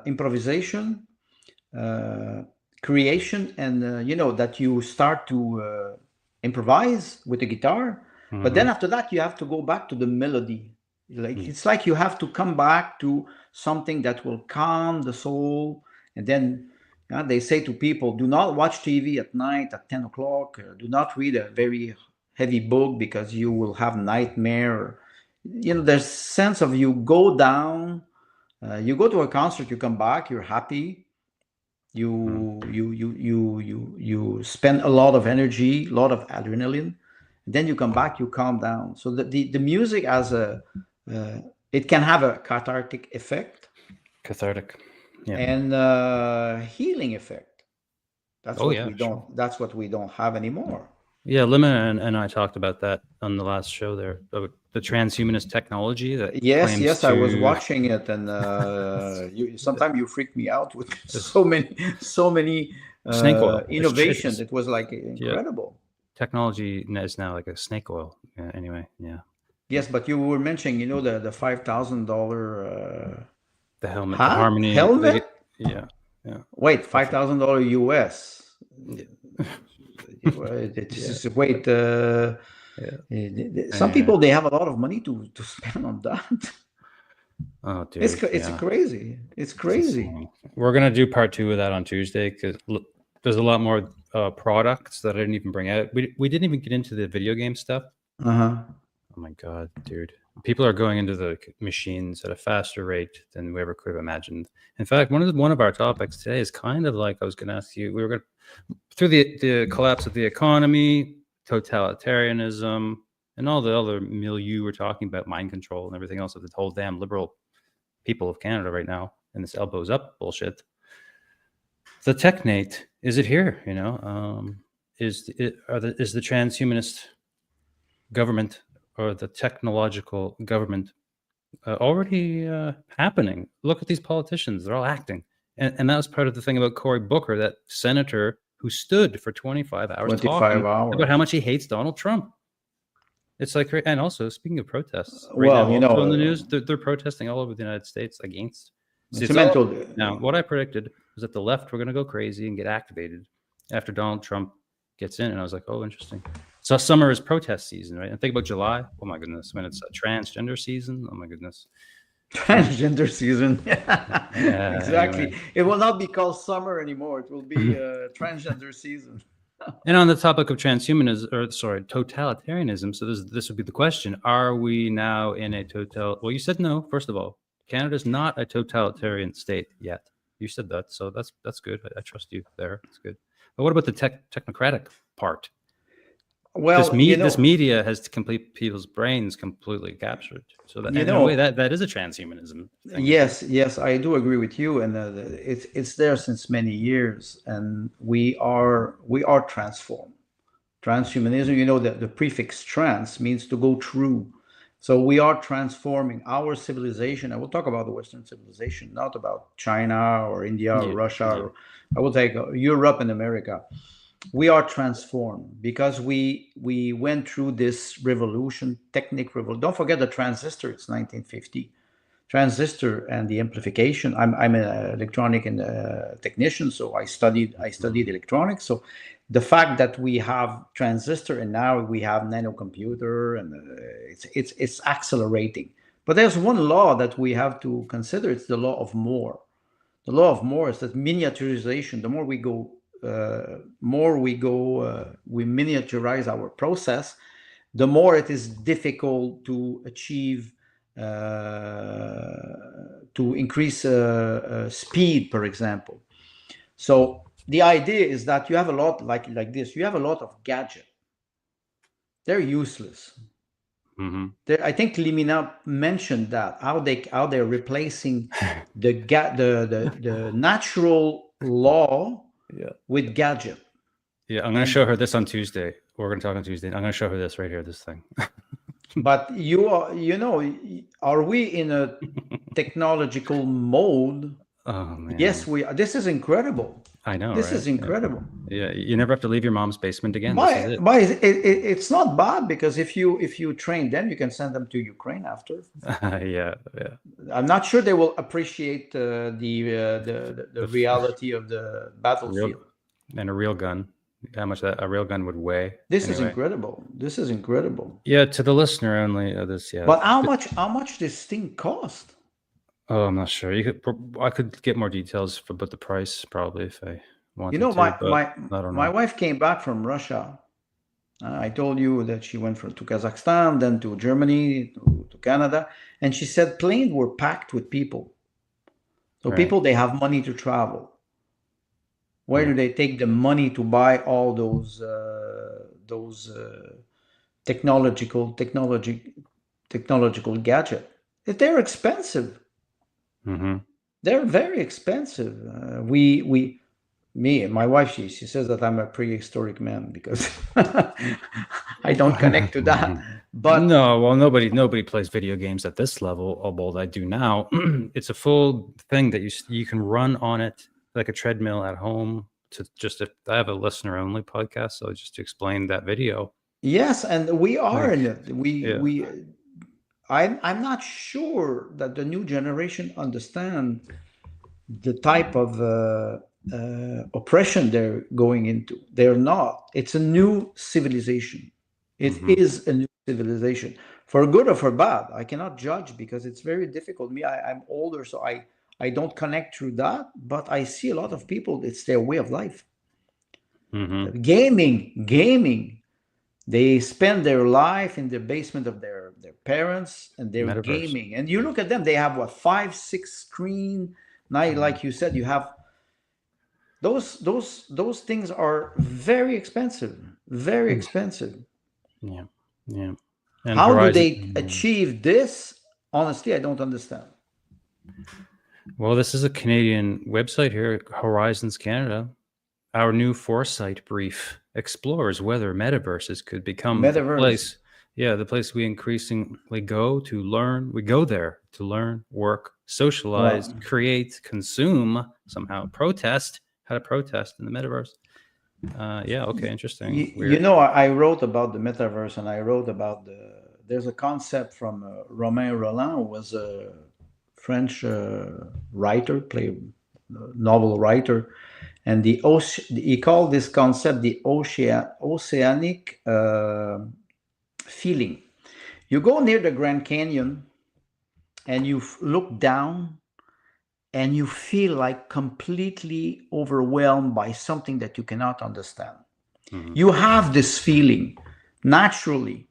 improvisation, creation, and that you start to improvise with the guitar, but then after that you have to go back to the melody. It's like you have to come back to something that will calm the soul. And then they say to people, do not watch TV at night at 10 o'clock. Do not read a very heavy book, because you will have nightmare. There's sense of you go down, you go to a concert, you come back, you're happy. You spend a lot of energy, a lot of adrenaline. Then you come back, you calm down. So the music has It can have a cathartic effect. Cathartic. Yeah. And healing effect. That's Oh, what yeah, we don't. sure. That's what we don't have anymore. Yeah, Lemon and I talked about that on the last show there, about the transhumanist technology that claims Yes, I was to. watching it, and sometimes you freak me out with so many Snake oil. innovations. It was like incredible. Technology is now like a snake oil. Anyway, yeah. Yes, but you were mentioning, the $5,000 The helmet, the Harmony helmet. Yeah. Wait, $5,000 US. Yeah. Wait. Some people, they have a lot of money to spend on that. Oh, dude, it's crazy. It's crazy. We're gonna do part 2 of that on Tuesday because there's a lot more products that I didn't even bring out. We didn't even get into the video game stuff. Oh my god, dude! People are going into the machines at a faster rate than we ever could have imagined. In fact, one of our topics today is kind of like I was going to ask you. We were going through the collapse of the economy, totalitarianism, and all the other milieu we're talking about, mind control and everything else of the whole damn liberal people of Canada right now, and this elbows up bullshit. The technate, is it here? Is the transhumanist government or the technological government already happening? Look at these politicians; they're all acting, and that was part of the thing about Cory Booker, that senator who stood for 25 hours talking about how much he hates Donald Trump. It's like, and also speaking of protests, right now, in the news, they're protesting all over the United States against. Now, what I predicted was that the left were going to go crazy and get activated after Donald Trump gets in, and I was like, oh, interesting. So summer is protest season, right? And think about July. Oh my goodness, when it's a transgender season. Oh my goodness, transgender season. Yeah, exactly. Anyway. It will not be called summer anymore. It will be transgender season. And on the topic of totalitarianism. So this would be the question: are we now in a Well, you said no. First of all, Canada's not a totalitarian state yet. You said that, so that's good. I trust you there. It's good. But what about the technocratic part? Well, this media has people's brains completely captured. So that in a way that is a transhumanism thing. Yes, I do agree with you, and it's there since many years, and we are transformed. Transhumanism, the prefix trans means to go through. So we are transforming our civilization. I will talk about the Western civilization, not about China or India or Russia. Or, I will take Europe and America. We are transformed because we went through this revolution, revolution. Don't forget the transistor. It's 1950. Transistor and the amplification. I'm an electronic and technician, so I studied electronics. So the fact that we have transistor and now we have nanocomputer, and it's accelerating. But there's one law that we have to consider. It's the law of Moore. The law of Moore is that miniaturization. The more we go, we miniaturize our process, the more it is difficult to achieve, to increase speed, for example. So the idea is that you have a lot like this. You have a lot of gadgets. They're useless. Mm-hmm. I think Limina mentioned that how they're replacing the natural law with gadget. Yeah, I'm going to show her this on Tuesday. We're going to talk on Tuesday. I'm going to show her this right here, this thing. But are we in a technological mode? Oh man. Yes, we are. This is incredible. I know. This is incredible. Yeah, you never have to leave your mom's basement again. It's not bad, because if you train them, you can send them to Ukraine after. Yeah. I'm not sure they will appreciate the reality of the battlefield. And a real gun. How much a real gun would weigh. This is incredible. This is incredible. Yeah, to the listener only. But how much this thing cost? Oh, I'm not sure. I could get more details about the price probably if I wanted to. My wife came back from Russia. I told you that she went to Kazakhstan, then to Germany, to Canada, and she said planes were packed with people. So people, they have money to travel. Where do they take the money to buy all those technological gadgets? They're expensive. Mm-hmm. They're very expensive. Me and my wife, she says that I'm a prehistoric man because I don't connect to that. But no, well, nobody plays video games at this level, although I do now. It's a full thing that you can run on it like a treadmill at home. I have a listener only podcast, so just to explain that video. yes, and we are in it. Yeah. I'm not sure that the new generation understand the type of oppression they're going into. They're not. It's a new civilization. It is a new civilization, for good or for bad. I cannot judge because it's very difficult. I'm older, so I don't connect through that. But I see a lot of people. It's their way of life. Gaming. They spend their life in the basement of their parents, and they're Metaverse. gaming. And you look at them; they have what, 5, 6 screen. Now, like you said, you have those things are very expensive. Very expensive. Yeah. And How Horizon, do they achieve this? Honestly, I don't understand. Well, this is a Canadian website here, Horizons Canada. Our new foresight brief explores whether metaverses could become the place. Yeah, the place we increasingly go to learn. We go there to learn, work, socialize, create, consume, somehow protest. How to protest in the metaverse. Yeah, okay, interesting. I wrote about the metaverse, and I wrote about there's a concept from Romain Rolland, who was a French writer, novel writer, and he called this concept the oceanic feeling. You go near the Grand Canyon and you look down and you feel like completely overwhelmed by something that you cannot understand. You have this feeling naturally.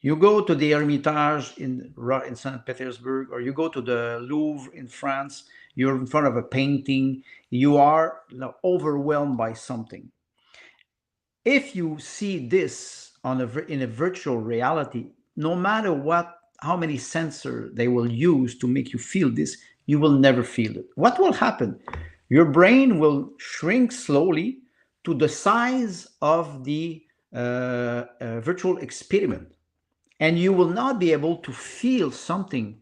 You go to the Hermitage in St. Petersburg, or you go to the Louvre in France, you're in front of a painting, you are overwhelmed by something. If you see this in a virtual reality, no matter how many sensors they will use to make you feel this, you will never feel it. What will happen? Your brain will shrink slowly to the size of the virtual experiment, and you will not be able to feel something.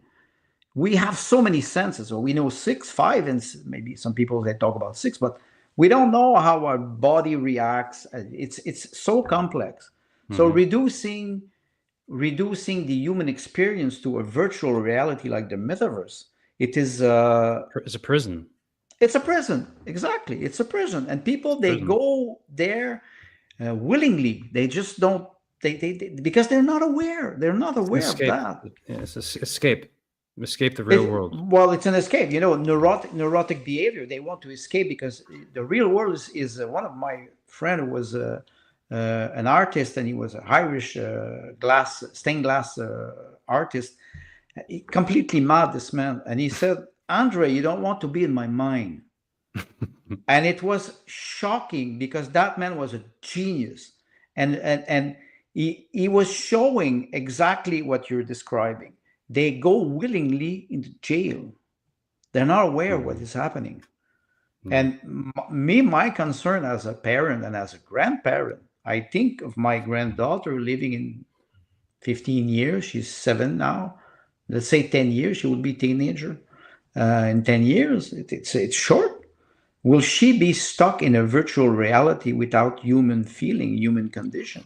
We have so many senses, or we know 6, 5, and maybe some people they talk about 6, but we don't know how our body reacts. It's so complex. So reducing the human experience to a virtual reality like the metaverse, it's a prison. It's a prison, exactly. It's a prison, and people they go there willingly. They just don't. They because they're not aware. They're not aware of that. Yeah, it's escape the real world. Well, it's an escape. Neurotic behavior. They want to escape because the real world is one of my friend who was an artist, and he was an Irish stained glass artist. Completely mad, this man, and he said, "André, you don't want to be in my mind." And it was shocking because that man was a genius, and he was showing exactly what you're describing. They go willingly into jail. They're not aware of what is happening. And my concern as a parent and as a grandparent, I think of my granddaughter living in 15 years. She's 7 now. Let's say 10 years, she will be a teenager. In 10 years, it's short. Will she be stuck in a virtual reality without human feeling, human condition?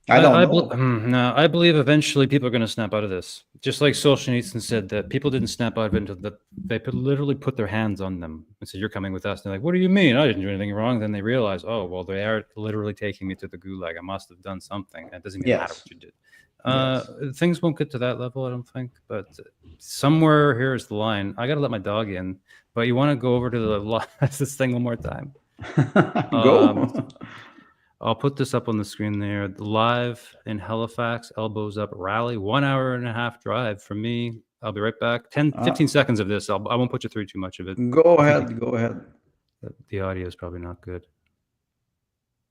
I don't know. No, I believe eventually people are going to snap out of this. Just like Socialist said that people didn't snap out of it until they literally put their hands on them and said, "You're coming with us." And they're like, "What do you mean? I didn't do anything wrong." Then they realize, "Oh, well, they are literally taking me to the gulag. I must have done something. It doesn't even matter what you did." Things won't get to that level, I don't think. But somewhere here is the line. I got to let my dog in. But you want to go over to this thing one more time? Go. I'll put this up on the screen there. Live in Halifax, Elbows Up rally, 1 hour and a half drive from me. I'll be right back. 15 seconds of this. I won't put you through too much of it. Go ahead. The audio is probably not good.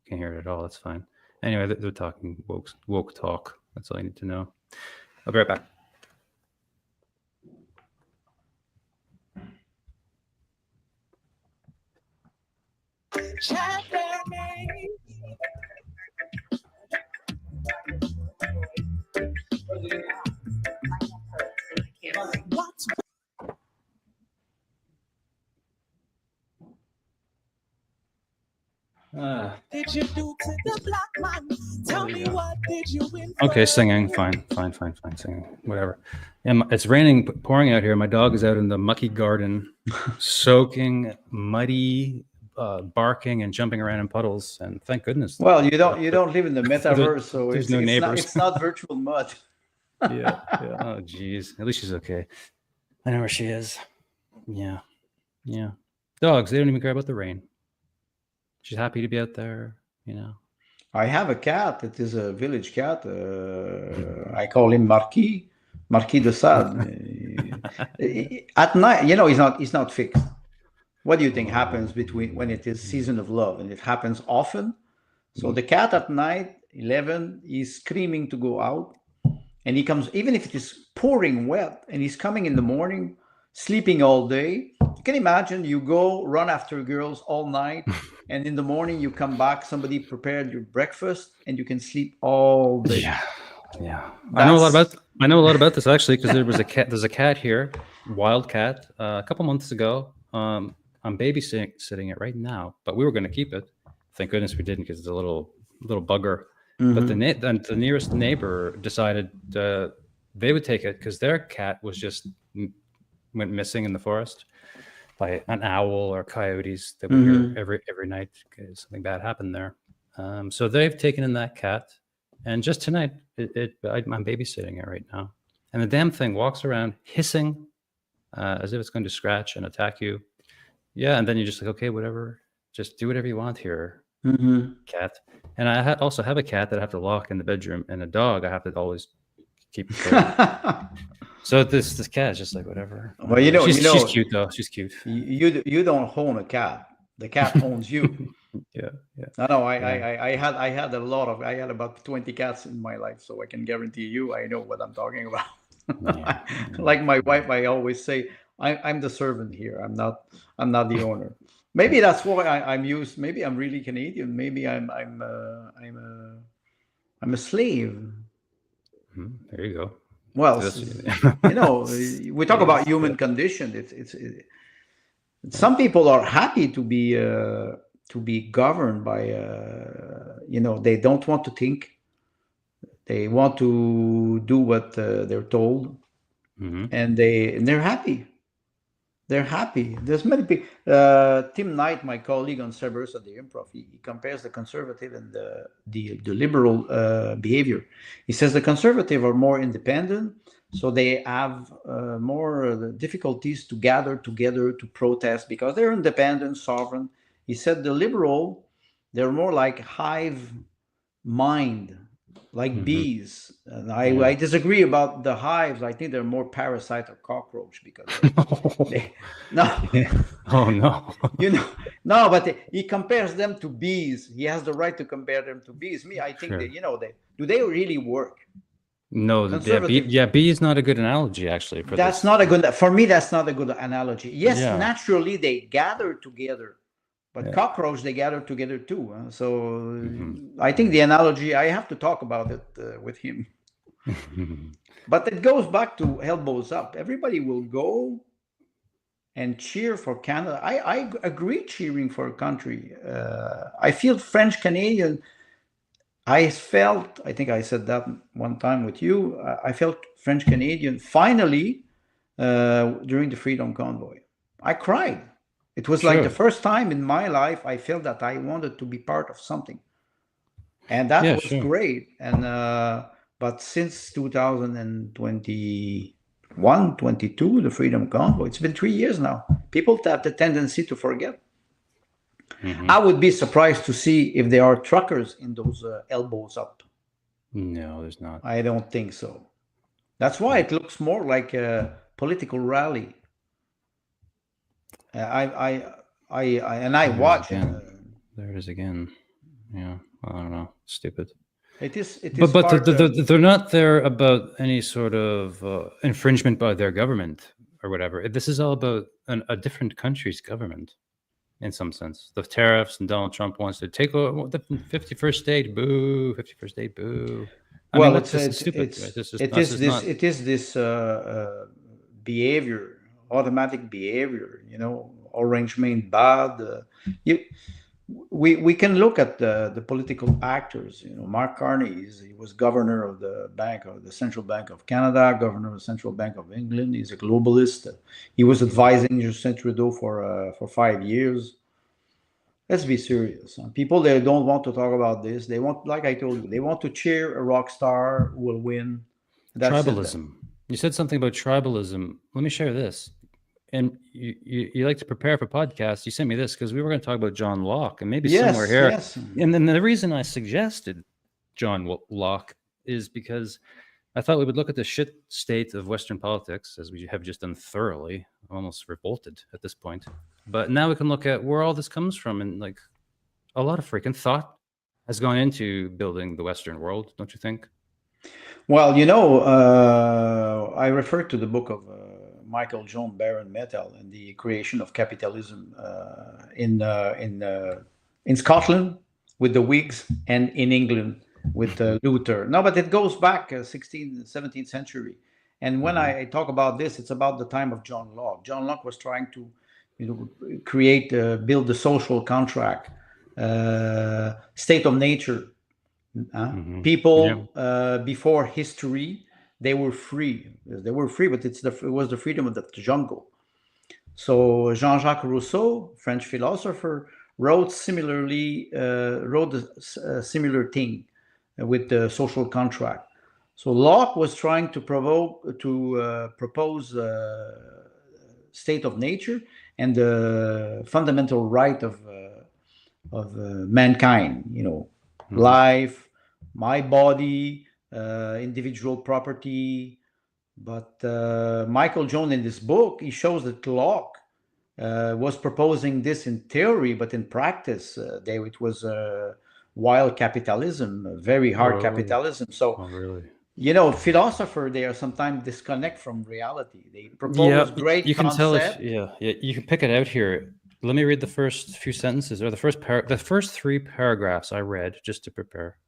Can't hear it at all. That's fine. Anyway, they're talking woke talk. That's all you need to know. I'll be right back. chant their name. What's did you do to the black man? Tell me what did you win? Okay, singing, fine, singing, whatever. And it's raining, pouring out here. My dog is out in the mucky garden, soaking, muddy, barking and jumping around in puddles. And thank goodness. Well, you don't live in the metaverse, so there's no neighbors. It's not virtual mud. yeah. Oh, geez. At least she's okay. I know where she is. Yeah. Dogs, they don't even care about the rain. She's happy to be out there, you know. I have a cat. It is a village cat. I call him Marquis de Sade. At night, you know, he's not fixed. What do you think happens between when it is season of love, and it happens often? So the cat at night, 11, he's screaming to go out, and he comes even if it is pouring wet, and he's coming in the morning, sleeping all day. You can imagine you go run after girls all night, and in the morning you come back, somebody prepared your breakfast, and you can sleep all day. Yeah. I know a lot about this actually, because there was a cat. There's a cat here, wild cat, a couple months ago. I'm babysitting it right now, but we were going to keep it. Thank goodness we didn't, because it's a little bugger. Mm-hmm. But the nearest neighbor decided they would take it because their cat was just went missing in the forest by an owl or coyotes that we hear every night because something bad happened there. So they've taken in that cat, and just tonight I'm babysitting it right now, and the damn thing walks around hissing as if it's going to scratch and attack you. Yeah, and then you're just like, okay, whatever, just do whatever you want here, cat. And I also have a cat that I have to lock in the bedroom, and a dog I have to always keep. So this cat is just like whatever. Well, she's cute though. She's cute. You don't own a cat. The cat owns you. Yeah. No. I had about 20 cats in my life, so I can guarantee you I know what I'm talking about. Like my wife, I always say I'm the servant here. I'm not the owner. Maybe that's why I'm used. Maybe I'm really Canadian. Maybe I'm a slave. There you go. Well, we talk about human condition. It's some people are happy to be governed by they don't want to think. They want to do what they're told, and they're happy. They're happy. There's many people. Tim Knight, my colleague on Cerberus at the Improv, he compares the conservative and the liberal behavior. He says the conservative are more independent, so they have more difficulties to gather together to protest because they're independent, sovereign. He said the liberal, they're more like hive mind, like bees. And I disagree about the hives. I think they're more parasite or cockroach because Oh no. No, but he compares them to bees. He has the right to compare them to bees. I think do they really work? No, bee is not a good analogy actually. For me, that's not a good analogy. Yes, naturally they gather together. But cockroach, they gather together too. So I think the analogy, I have to talk about it with him. But it goes back to elbows up. Everybody will go and cheer for Canada. I agree cheering for a country. I feel French Canadian. I think I said that one time with you. I felt French Canadian finally during the Freedom Convoy. I cried. It was like the first time in my life I felt that I wanted to be part of something, and that was great. And but since 2021, 22, the Freedom Convoy, it's been 3 years now. People have the tendency to forget. I would be surprised to see if there are truckers in those elbows up. No, there's not. I don't think so. That's why it looks more like a political rally. I watch. There it is again. Yeah, I don't know. Stupid. It is. But they're not there about any sort of infringement by their government or whatever. This is all about a different country's government. in some sense. The tariffs, and Donald Trump wants to take over the 51st state. Boo! 51st state. Boo! I Well, mean, it's this is stupid. it's Right? This is it this is is this not. it is this behavior, automatic behavior. You know, orange mean bad. We can look at the political actors. You know, Mark Carney, he was governor of the Central Bank of Canada, governor of the Central Bank of England. He's a globalist. He was advising Justin Trudeau for 5 years. Let's be serious. People, they don't want to talk about this. They want, like I told you, they want to cheer a rock star who will win. That's Tribalism. You said something about tribalism. Let me share this. And you like to prepare for podcasts. You sent me this because we were going to talk about John Locke, and maybe somewhere here. Yes. And then the reason I suggested John Locke is because I thought we would look at the shit state of Western politics, as we have just done thoroughly. I'm almost revolted at this point. But now we can look at where all this comes from, and like a lot of freaking thought has gone into building the Western world, don't you think? Well, you know, I refer to the book of Michael John Baron Metal and the creation of capitalism in Scotland with the Whigs and in England with Luther. No, but it goes back 16th, 17th century. And when I talk about this, it's about the time of John Locke. John Locke was trying to, create, build the social contract, state of nature. People before history, they were free. They were free, but it was the freedom of the jungle. So Jean-Jacques Rousseau, French philosopher, wrote a similar thing with the social contract. So Locke was trying to propose state of nature and the fundamental right of mankind. Life, my body, individual property. But Michael Jones, in this book, he shows that Locke was proposing this in theory, but in practice, it was wild capitalism, very hard capitalism. So, philosophers, they are sometimes disconnect from reality. They propose great you concept. Can tell you can pick it out here. Let me read the first few sentences, or the first 3 paragraphs I read just to prepare,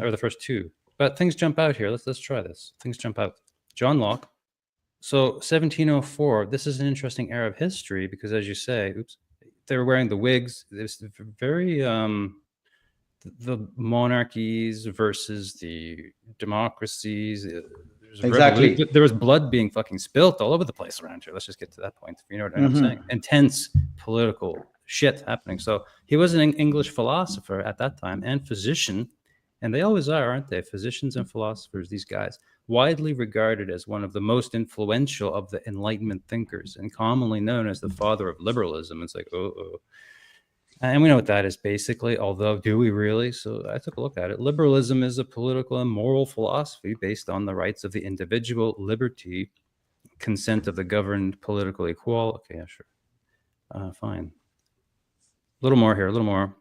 or the first 2. But things jump out here. Let's try this. Things jump out. John Locke. So 1704. This is an interesting era of history because, as you say, they were wearing the wigs. There's very the monarchies versus the democracies. Exactly. There was blood being fucking spilt all over the place around here. Let's just get to that point. You know what I'm saying? Intense political shit happening. So he was an English philosopher at that time and physician. And they always are, aren't they? Physicians and philosophers, these guys, widely regarded as one of the most influential of the Enlightenment thinkers and commonly known as the father of liberalism. It's like, and we know what that is basically, although do we really? So I took a look at it. Liberalism is a political and moral philosophy based on the rights of the individual, liberty, consent of the governed, political equality. Okay, yeah, sure. Fine. A little more here, a little more.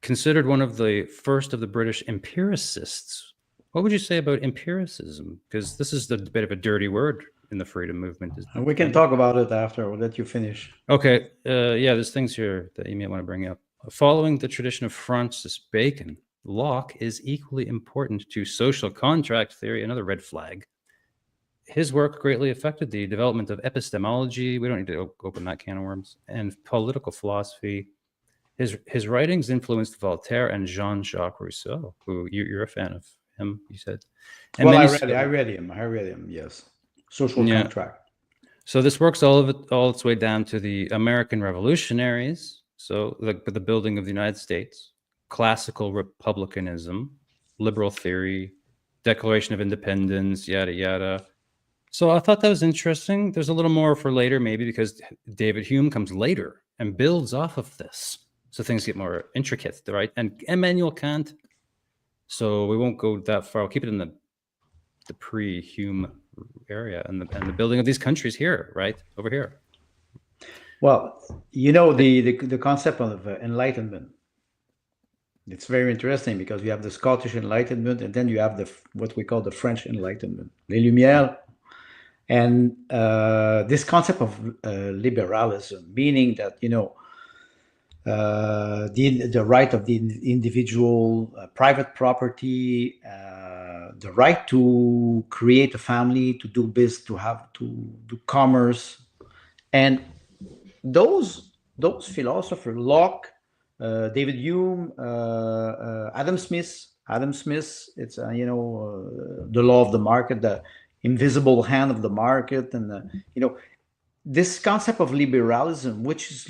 Considered one of the first of the British empiricists. What would you say about empiricism? Because this is a bit of a dirty word in the freedom movement. We can talk about it after. We'll let you finish. Okay. There's things here that you may want to bring up. Following the tradition of Francis Bacon, Locke is equally important to social contract theory, another red flag. His work greatly affected the development of epistemology. We don't need to open that can of worms. And political philosophy. His writings influenced Voltaire and Jean-Jacques Rousseau, who you're a fan of him, you said. And I read him. Yes. Social contract. So this works all its way down to the American revolutionaries. So the building of the United States, classical republicanism, liberal theory, Declaration of Independence, yada, yada. So I thought that was interesting. There's a little more for later, maybe because David Hume comes later and builds off of this. So things get more intricate, right? And Immanuel Kant. So we won't go that far. I'll keep it in the pre-Hume area and the building of these countries here, right? Over here. Well, the concept of enlightenment. It's very interesting because you have the Scottish Enlightenment and then you have what we call the French Enlightenment, les Lumières. And this concept of liberalism, meaning that, the right of the individual, private property, the right to create a family, to do business, to do commerce, and those philosophers, Locke, David Hume, Adam Smith. It's the law of the market, the invisible hand of the market, and this concept of liberalism, which is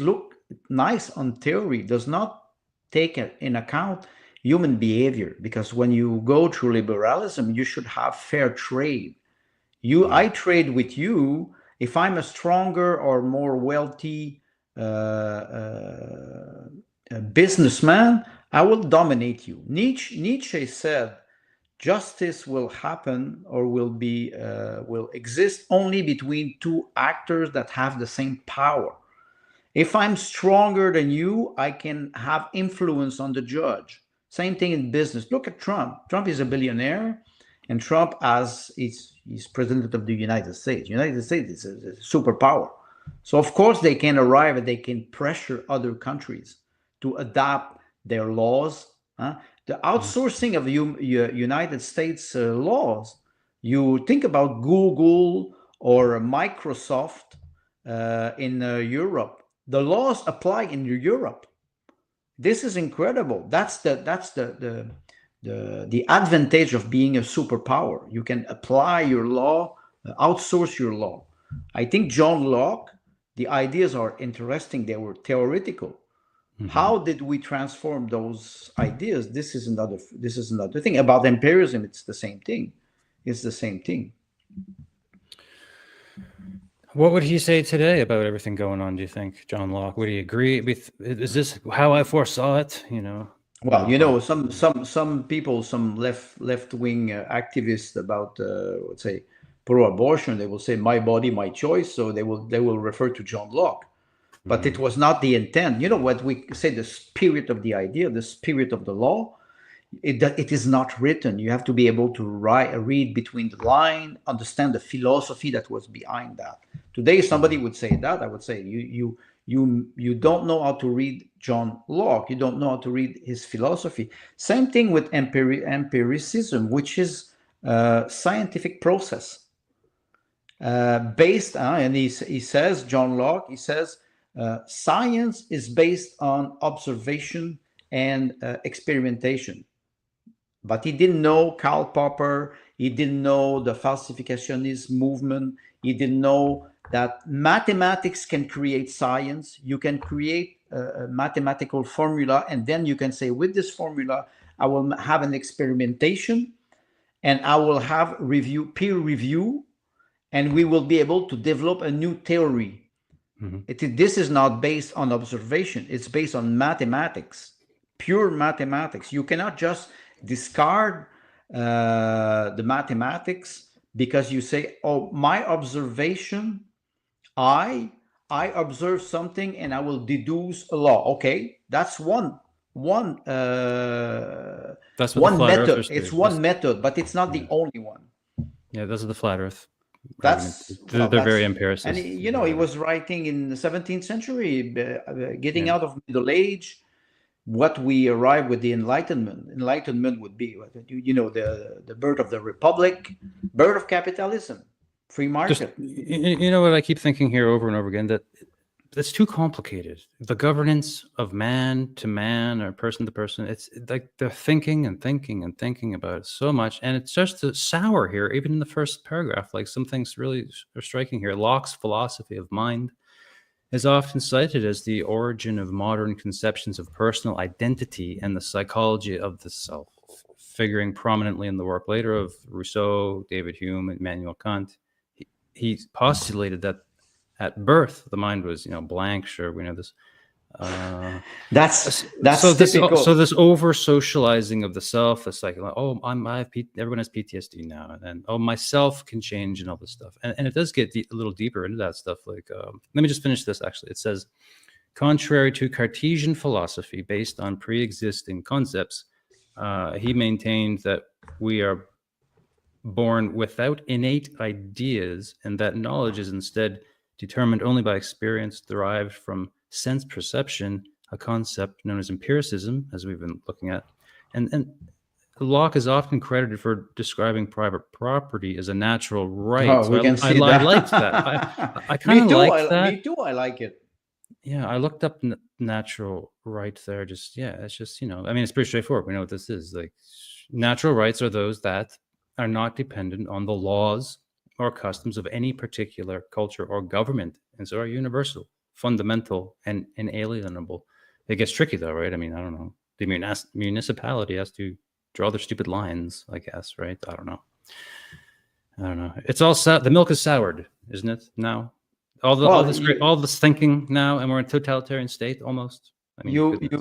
nice on theory, does not take in account human behavior, because when you go through liberalism, you should have fair trade. I trade with you. If I'm a stronger or more wealthy businessman, I will dominate you. Nietzsche said justice will happen or will exist only between two actors that have the same power. If I'm stronger than you, I can have influence on the judge. Same thing in business. Look at Trump. Trump is a billionaire, and Trump he's president of the United States. United States is a superpower. So of course they can arrive and they can pressure other countries to adopt their laws. The outsourcing of United States laws, you think about Google or Microsoft in Europe. The laws apply in Europe. This is incredible. That's the advantage of being a superpower. You can apply your law, outsource your law. I think John Locke, the ideas are interesting. They were theoretical. Mm-hmm. How did we transform those ideas? This is another thing. About empiricism, it's the same thing. It's the same thing. What would he say today about everything going on, do you think, John Locke? Would he agree with, is this how I foresaw it, Well, some people, some left-wing activists about, let's say, pro-abortion, they will say, my body, my choice. So they will refer to John Locke. But it was not the intent. You know what we say, the spirit of the idea, the spirit of the law, it is not written. You have to be able to read between the line, understand the philosophy that was behind that. Today, somebody would say that. I would say, you don't know how to read John Locke. You don't know how to read his philosophy. Same thing with empiricism, which is a scientific process based on, and he says, John Locke, he says, science is based on observation and experimentation. But he didn't know Karl Popper. He didn't know the falsificationist movement. He didn't know that mathematics can create science. You can create a mathematical formula, and then you can say, with this formula, I will have an experimentation, and I will have peer review, and we will be able to develop a new theory. Mm-hmm. This is not based on observation. It's based on mathematics, pure mathematics. You cannot just discard the mathematics because you say, oh, my observation, I observe something and I will deduce a law. Okay, that's one that's one method. It's one method, but it's not the only one. Yeah, those are the flat earth. They're very empiricist. And he was writing in the 17th century, getting out of Middle Age. What we arrive with the Enlightenment. Enlightenment would be, the birth of the Republic, birth of capitalism, free market. You know what I keep thinking here over and over again, that it's too complicated. The governance of man to man or person to person, it's like they're thinking and thinking and thinking about it so much. And it starts to sour here, even in the first paragraph. Like some things really are striking here. Locke's philosophy of mind is often cited as the origin of modern conceptions of personal identity and the psychology of the self, figuring prominently in the work later of Rousseau, David Hume, and Immanuel Kant. He postulated that at birth the mind was, blank. Sure, we know this. That's so typical. So this over socializing of the self. It's like, oh, everyone has PTSD now, and then myself can change and all this stuff, and it does get a little deeper into that stuff. Like, let me just finish this. Actually, it says, contrary to Cartesian philosophy based on pre-existing concepts, he maintained that we are born without innate ideas, and that knowledge is instead determined only by experience derived from sense perception a concept known as empiricism, as we've been looking at, and Locke is often credited for describing private property as a natural right. Oh, So we can see I that. liked that. I kind of like that. Me too. I like it. Yeah, I looked up natural right there. Just it's just I mean, it's pretty straightforward. We know what this is. Like, natural rights are those that are not dependent on the laws or customs of any particular culture or government, and so are universal, fundamental, and inalienable. It gets tricky though, right? I mean, I don't know. The municipality has to draw their stupid lines, I guess, right? I don't know. It's all the milk is soured, isn't it? Now, all this thinking now, and we're in a totalitarian state almost. I mean,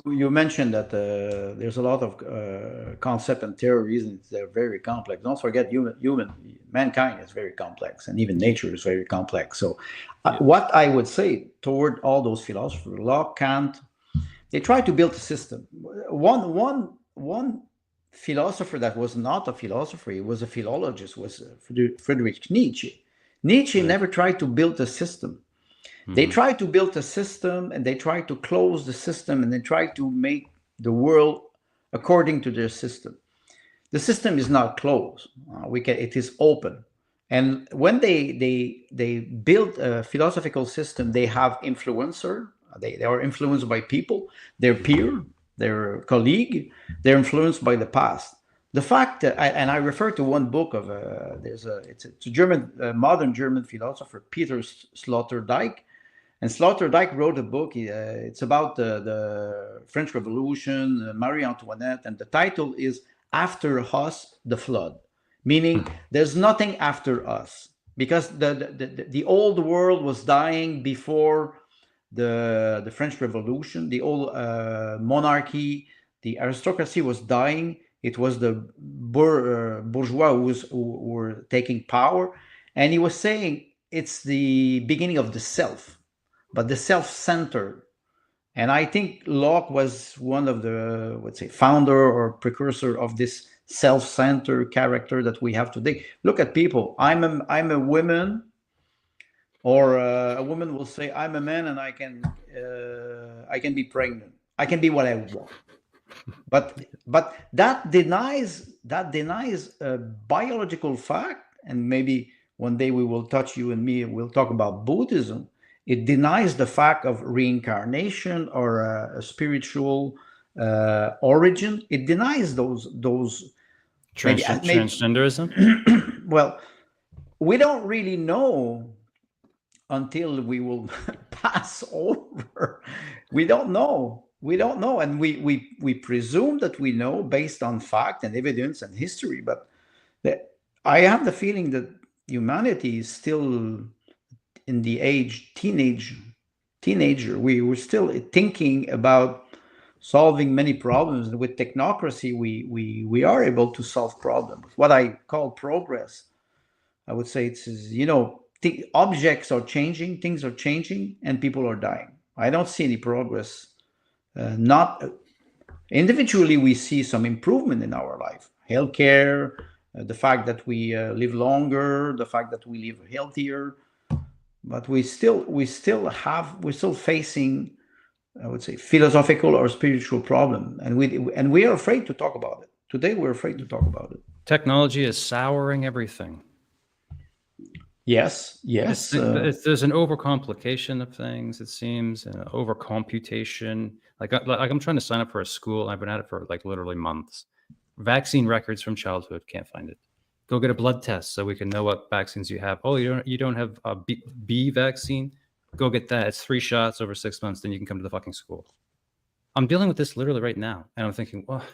you mentioned that there's a lot of concept and theories. They're very complex. Don't forget, mankind is very complex, and even nature is very complex. So, what I would say toward all those philosophers, Locke, Kant, they try to build a system. One philosopher that was not a philosopher, he was a philologist, was Friedrich Nietzsche. Nietzsche never tried to build a system. They tried to build a system, and they tried to close the system, and they tried to make the world according to their system. The system is not closed. It is open. And when they build a philosophical system, they have influencer. They are influenced by people, their peer, their colleague. They're influenced by the past. The fact that, and I refer to one book of it's a German, modern German philosopher, Peter Sloterdijk. And Sloterdijk wrote a book. It's about the French Revolution, Marie Antoinette, and the title is "After Us, the Flood," meaning there's nothing after us, because the old world was dying before the French Revolution. The old monarchy, the aristocracy was dying. It was the bourgeois who were taking power, and he was saying it's the beginning of the self. But the self-centered. And I think Locke was one of the, let's say, founder or precursor of this self-centered character that we have today. Look at people. I'm a woman, or a woman will say, I'm a man and I can be pregnant. I can be what I want. But that denies a biological fact, and maybe one day we will touch, you and me, we'll talk about Buddhism. It denies the fact of reincarnation or a spiritual origin. It denies those transgenderism. Well, we don't really know until we will pass over. We don't know, and we presume that we know based on fact and evidence and history. But I have the feeling that humanity is still in the age teenager. We were still thinking about solving many problems, and with technocracy we are able to solve problems. What I call progress, I would say, it's the objects are changing, things are changing, and people are dying. I don't see any progress. Not individually, we see some improvement in our life, healthcare, the fact that we live longer, the fact that we live healthier. But we're still facing, I would say, philosophical or spiritual problem, and we are afraid to talk about it. Today, we're afraid to talk about it. Technology is souring everything. Yes. There's an overcomplication of things. It seems overcomputation. Like I'm trying to sign up for a school. I've been at it for like literally months. Vaccine records from childhood, can't find it. Go get a blood test so we can know what vaccines you have. Oh, you don't have a B vaccine? Go get that. It's 3 shots over 6 months. Then you can come to the fucking school. I'm dealing with this literally right now, and I'm thinking, well,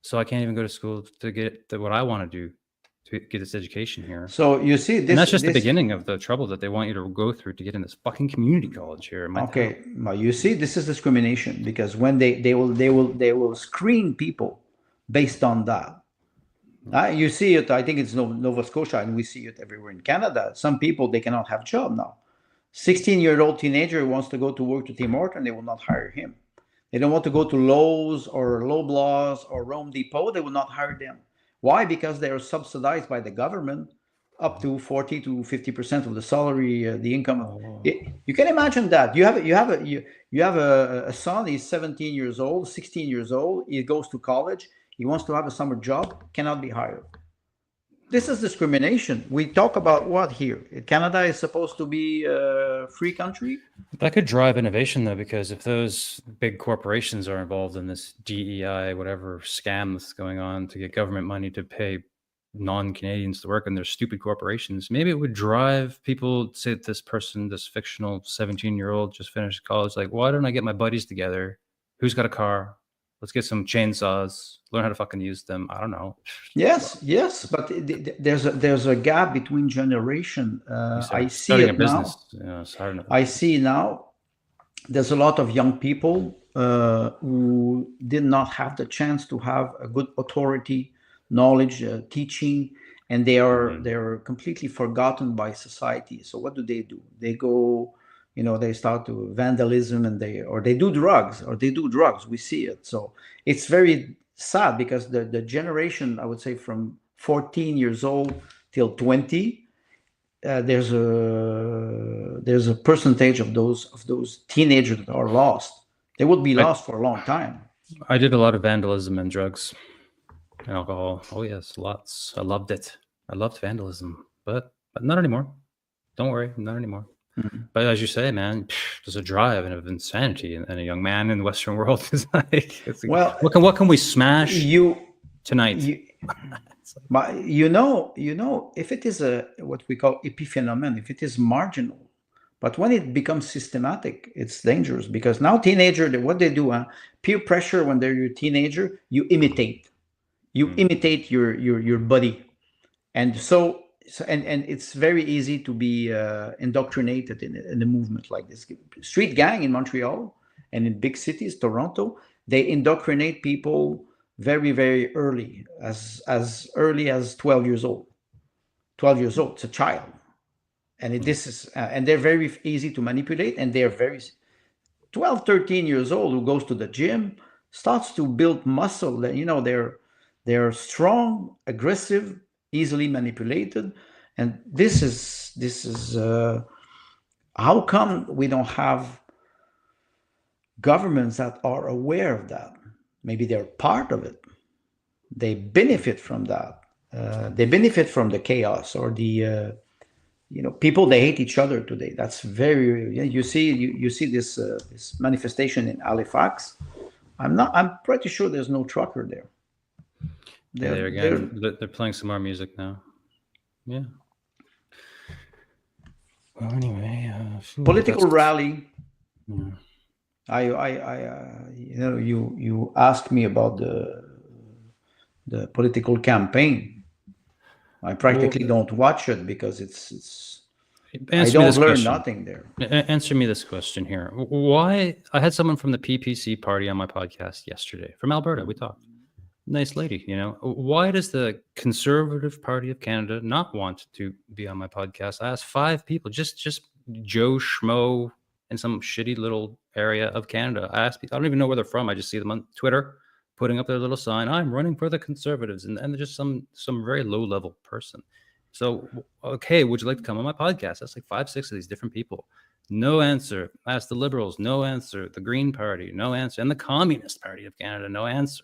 so I can't even go to school to get what I want to do to get this education here. So you see, and that's just the beginning of the trouble that they want you to go through to get in this fucking community college here. Okay, well, you see, this is discrimination, because when they will screen people based on that. You see it, I think it's Nova Scotia, and we see it everywhere in Canada. Some people, they cannot have a job now. 16-year-old teenager who wants to go to work to Tim Hortons, they will not hire him. They don't want to go to Lowe's or Loblaws or Rome Depot, they will not hire them. Why? Because they are subsidized by the government up to 40 to 50% of the salary, the income. You can imagine that you have a son. He's 17 years old, 16 years old. He goes to college. He wants to have a summer job. Cannot be hired. This is discrimination. We talk about what here? Canada is supposed to be a free country. That could drive innovation, though, because if those big corporations are involved in this DEI, whatever scam that's going on to get government money to pay non-Canadians to work in their stupid corporations, maybe it would drive people to say this person, this fictional 17-year-old just finished college, like, why don't I get my buddies together? Who's got a car? Let's get some chainsaws, learn how to fucking use them. I don't know. Yes, but there's a gap between generation. I see it now. Yeah, I see now there's a lot of young people who did not have the chance to have a good authority, knowledge, teaching, and they're completely forgotten by society. So what do? They go, they start to vandalism, and they do drugs. We see it. So it's very sad because the generation, I would say, from 14 years old till 20, there's a percentage of those teenagers that are lost. They would be lost for a long time. I did a lot of vandalism and drugs and alcohol. Oh yes, lots. I loved it. I loved vandalism, but not anymore. Don't worry, not anymore. Mm-hmm. But as you say, man, there's a drive and of insanity, and a young man in the Western world is like, well, what can we smash tonight? But if it is what we call epiphenomenon, if it is marginal, but when it becomes systematic, it's dangerous, because now teenager, what they do, peer pressure. When they're a teenager, you imitate your buddy, and so it's very easy to be indoctrinated in a movement like this. Street gang in Montreal and in big cities, Toronto, they indoctrinate people very, very early, as early as 12 years old. 12 years old, it's a child. And and they're very easy to manipulate, and they're very 12, 13 years old who goes to the gym, starts to build muscle. They're strong, aggressive, easily manipulated. And this is how come we don't have governments that are aware of that? Maybe they're part of it. They benefit from that. They benefit from the chaos or the people. They hate each other today. That's very. You see this manifestation in Halifax. I'm pretty sure there's no trucker there. They're playing some more music now. Yeah. Well, anyway, political rally. Yeah. You asked me about the political campaign. I practically don't watch it because I don't learn nothing there. Answer me this question here. Why? I had someone from the PPC party on my podcast yesterday from Alberta. We talked. Nice lady, Why does the Conservative Party of Canada not want to be on my podcast? I asked 5 people, just Joe Schmo in some shitty little area of Canada. I asked people, I don't even know where they're from. I just see them on Twitter putting up their little sign, I'm running for the Conservatives, and they're just some very low-level person. So, okay, would you like to come on my podcast? That's like 5, 6 of these different people. No answer. I asked the Liberals, no answer. The Green Party, no answer. And the Communist Party of Canada, no answer.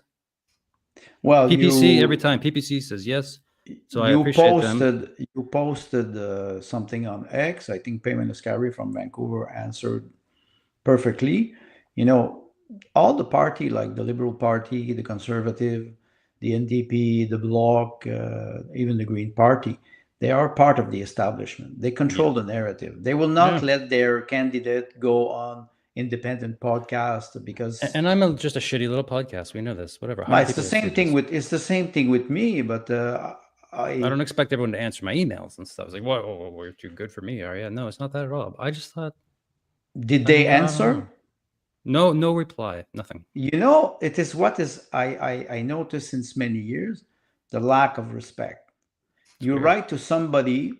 Well, PPC, every time PPC says yes. So I appreciate them. You posted something on X. I think Payman Escari from Vancouver answered perfectly. All the party, like the Liberal Party, the Conservative, the NDP, the Bloc, even the Green Party, they are part of the establishment. They control the narrative. They will not let their candidate go on independent podcast because. And I'm just a shitty little podcast. We know this. Whatever. It's the same thing with me, but I don't expect everyone to answer my emails and stuff. It's like, whoa, you're too good for me, are you? No, it's not that at all. I just thought. Did they answer? No reply. Nothing. It is what is I noticed since many years, the lack of respect. You write to somebody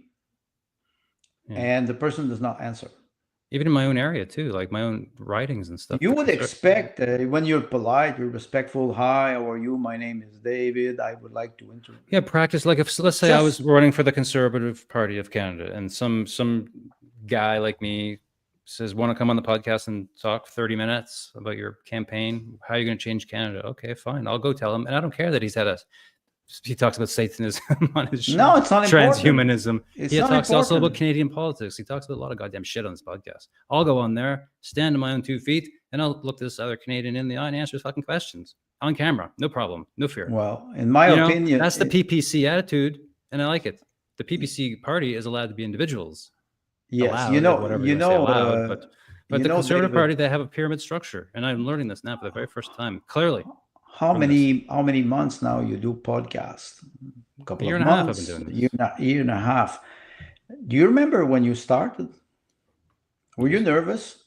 and the person does not answer. even in my own area too, like my own writings and stuff. You would expect when you're polite, you're respectful. Hi, how are you? My name is David. I would like to interview. Yeah, practice. Like if let's say I was running for the Conservative Party of Canada, and some guy like me says, "Want to come on the podcast and talk 30 minutes about your campaign? How are you going to change Canada?" Okay, fine. I'll go tell him, and I don't care that he talks about Satanism on his show. No, it's not Transhumanism. It's he not talks also important. about Canadian politics. He talks about a lot of goddamn shit on this podcast. I'll go on there, stand on my own 2 feet, and I'll look this other Canadian in the eye and answer his fucking questions on camera. No problem. No fear. Well, in my opinion, that's the PPC attitude, and I like it. The PPC party is allowed to be individuals. Yes, allowed, but the Conservative Party, they have a pyramid structure, and I'm learning this now for the very first time, clearly. How many months now you do podcast? A couple year of and a half months. I've been doing this. Year and a half. Do you remember when you started? Were you nervous?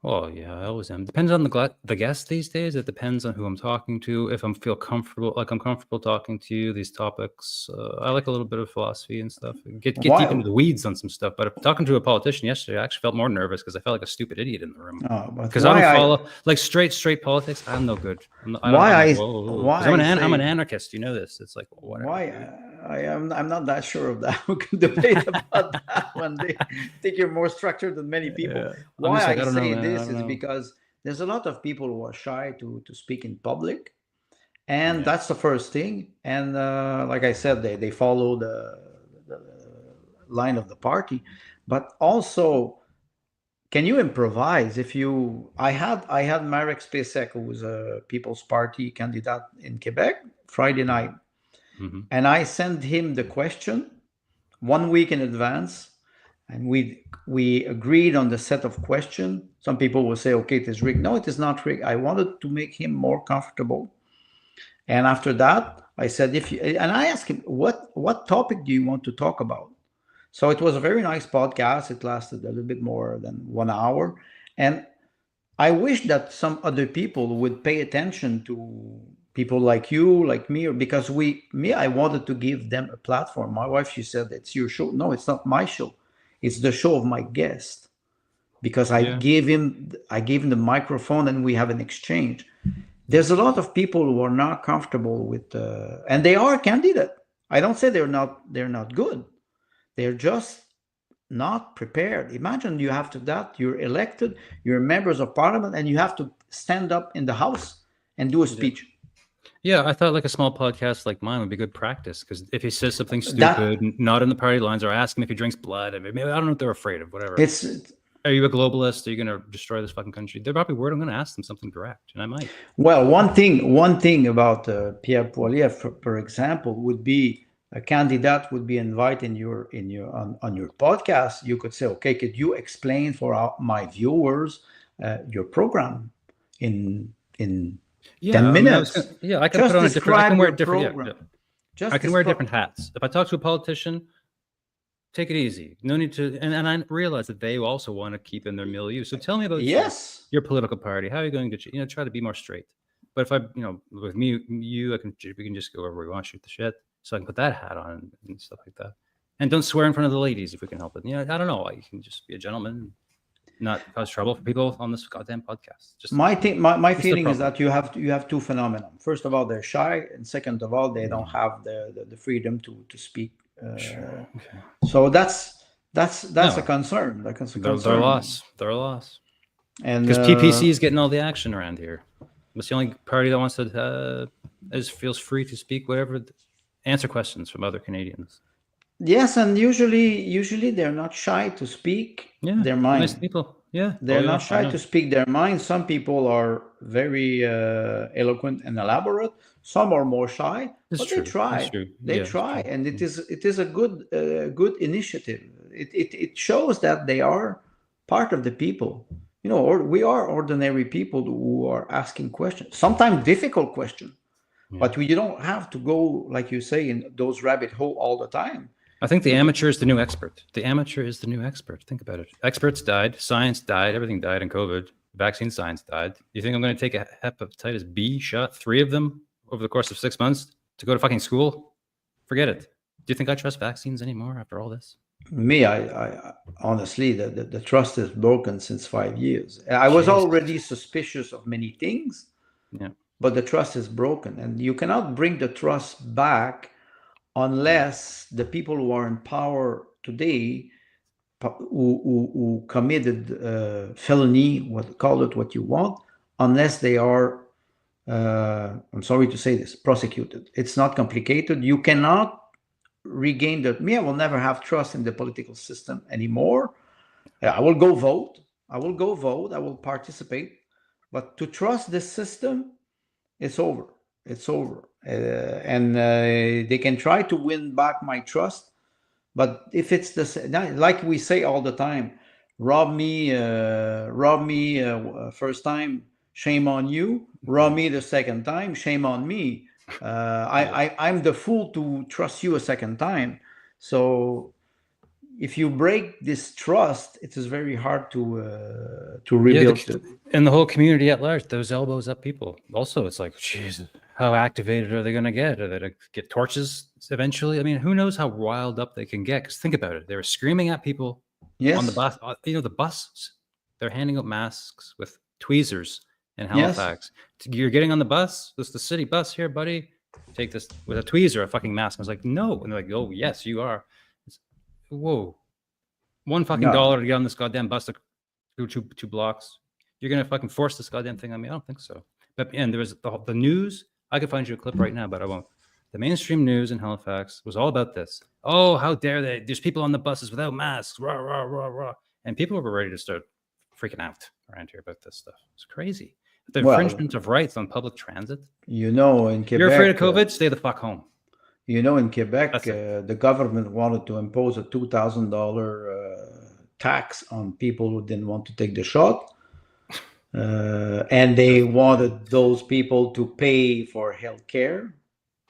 Oh yeah, I always am. Depends on the guest these days. It depends on who I'm talking to. If I'm comfortable, like I'm comfortable talking to you, these topics. I like a little bit of philosophy and stuff. Get deep into the weeds on some stuff. But talking to a politician yesterday, I actually felt more nervous because I felt like a stupid idiot in the room. Because I don't follow like straight politics. I'm no good. I'm an anarchist. You know this. It's like whatever. I'm not that sure of that. We can debate about that one day. I think you're more structured than many people. Yeah. Why I say this is because there's a lot of people who are shy to speak in public, and that's the first thing. And like I said, they follow the line of the party, but also, can you improvise? I had Marek Spacek, who was a People's Party candidate in Quebec, Friday night. And I sent him the question 1 week in advance, and we agreed on the set of questions. Some people will say, okay, it is rigged. No, it is not rigged. I wanted to make him more comfortable. And after that, I said, and I asked him, what topic do you want to talk about? So it was a very nice podcast. It lasted a little bit more than 1 hour. And I wish that some other people would pay attention to people like you, like me, because I wanted to give them a platform. My wife, she said, it's your show. No, it's not my show. It's the show of my guest, because I gave him the microphone and we have an exchange. There's a lot of people who are not comfortable with, and they are candidate. I don't say they're not good. They're just not prepared. Imagine you're elected, you're members of parliament, and you have to stand up in the house and do a speech. Yeah, I thought like a small podcast like mine would be good practice, because if he says something stupid, not in the party lines, or ask him if he drinks blood, maybe I don't know what they're afraid of, whatever. Are you a globalist? Are you going to destroy this fucking country? They're probably worried I'm going to ask them something direct, and I might. Well, one thing about Pierre Poilievre, for example, would be a candidate would be invited on your podcast. You could say, okay, could you explain for my viewers your program in 10 minutes. I can put on a different. I can wear different. I can wear different hats. If I talk to a politician, take it easy. No need to. And I realize that they also want to keep in their milieu. So tell me about your political party. How are you going to try to be more straight? But if with me, we can just go wherever we want, shoot the shit. So I can put that hat on and stuff like that. And don't swear in front of the ladies if we can help it. I don't know. You can just be a gentleman. Not cause trouble for people on this goddamn podcast. Just my feeling is that you have two phenomena. First of all, they're shy, and second of all, they don't have the freedom to speak. Sure. Okay. So that's a concern. They're a loss. And because PPC is getting all the action around here. It's the only party that wants to feels free to speak whatever, answer questions from other Canadians. Yes, and usually they're not shy to speak their mind. Nice people. Yeah, they're not shy to speak their mind. Some people are very eloquent and elaborate. Some are more shy, but they try. They try, and it is a good initiative. It shows that they are part of the people. We are ordinary people who are asking questions, sometimes difficult questions, but you don't have to go, like you say, in those rabbit hole all the time. I think the amateur is the new expert. The amateur is the new expert. Think about it. Experts died. Science died. Everything died in COVID. Vaccine science died. You think I'm going to take a hepatitis B shot, 3 of them, over the course of 6 months to go to fucking school? Forget it. Do you think I trust vaccines anymore after all this? Me, I honestly, the trust is broken since 5 years. I was Jesus. already suspicious of many things, Yeah. but the trust is broken, and you cannot bring the trust back unless the people who are in power today, who committed felony, call it what you want, unless they are, I'm sorry to say this, prosecuted. It's not complicated. You cannot regain that. Me, I will never have trust in the political system anymore. I will go vote. I will participate. But to trust this system, it's over. It's over. And they can try to win back my trust. But if it's like we say all the time, rob me first time, shame on you. Rob me the second time, shame on me. I'm the fool to trust you a second time. So if you break this trust, it is very hard to rebuild it. And the whole community at large, those elbows up people. Also, it's like, Jesus, how activated are they going to get? Are they going to get torches eventually? I mean, who knows how riled up they can get? Because think about it. They were screaming at people on the bus. The buses. They're handing out masks with tweezers in Halifax. Yes. You're getting on the bus. This is the city bus here, buddy. Take this with a tweezer, a fucking mask. I was like, no. And they're like, oh, yes, you are. Whoa. $1 to get on this goddamn bus to go two blocks. You're gonna fucking force this goddamn thing on me? I don't think so. But and there was the news. I could find you a clip right now, but I won't. The mainstream news in Halifax was all about this. Oh, how dare they? There's people on the buses without masks. Rah, rah, rah, rah. And people were ready to start freaking out around here about this stuff. It's crazy. The infringement of rights on public transit. You know, in Quebec, you're afraid of COVID? Stay the fuck home. You know, in Quebec, the government wanted to impose a $2,000 tax on people who didn't want to take the shot. And they wanted those people to pay for health care.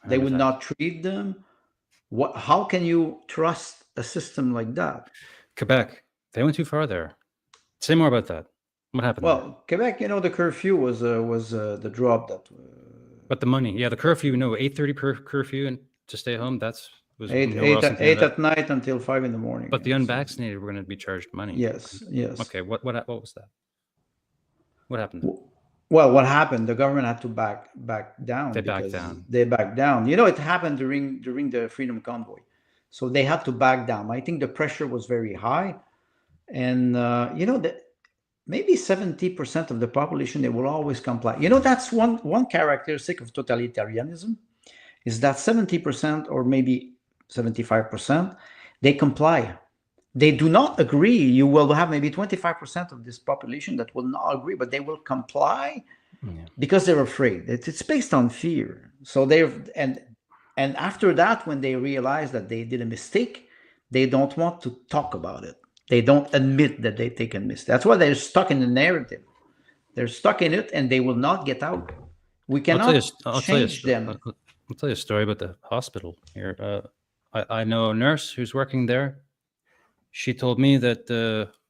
They would not treat them. How can you trust a system like that? Quebec, they went too far there. Say more about that. What happened? Well, there? Quebec, the curfew was the drop that. But the money, the curfew, 8:30 curfew and to stay home. Was 8 at night until 5 in the morning. But the unvaccinated were going to be charged money. Yes. Okay, what was that? What happened? Well, what happened? The government had to back down. They backed down. They backed down. It happened during the Freedom Convoy, so they had to back down. I think the pressure was very high, and maybe 70% of the population, they will always comply. That's one characteristic of totalitarianism, is that 70% or maybe 75%, they comply. They do not agree. You will have maybe 25% of this population that will not agree, but they will comply because they're afraid. It's based on fear. So and after that, when they realize that they did a mistake, they don't want to talk about it. They don't admit that they take a mistake. That's why they're stuck in the narrative. They're stuck in it, and they will not get out. We cannot change them. I'll tell you a story about the hospital here. I know a nurse who's working there. She told me that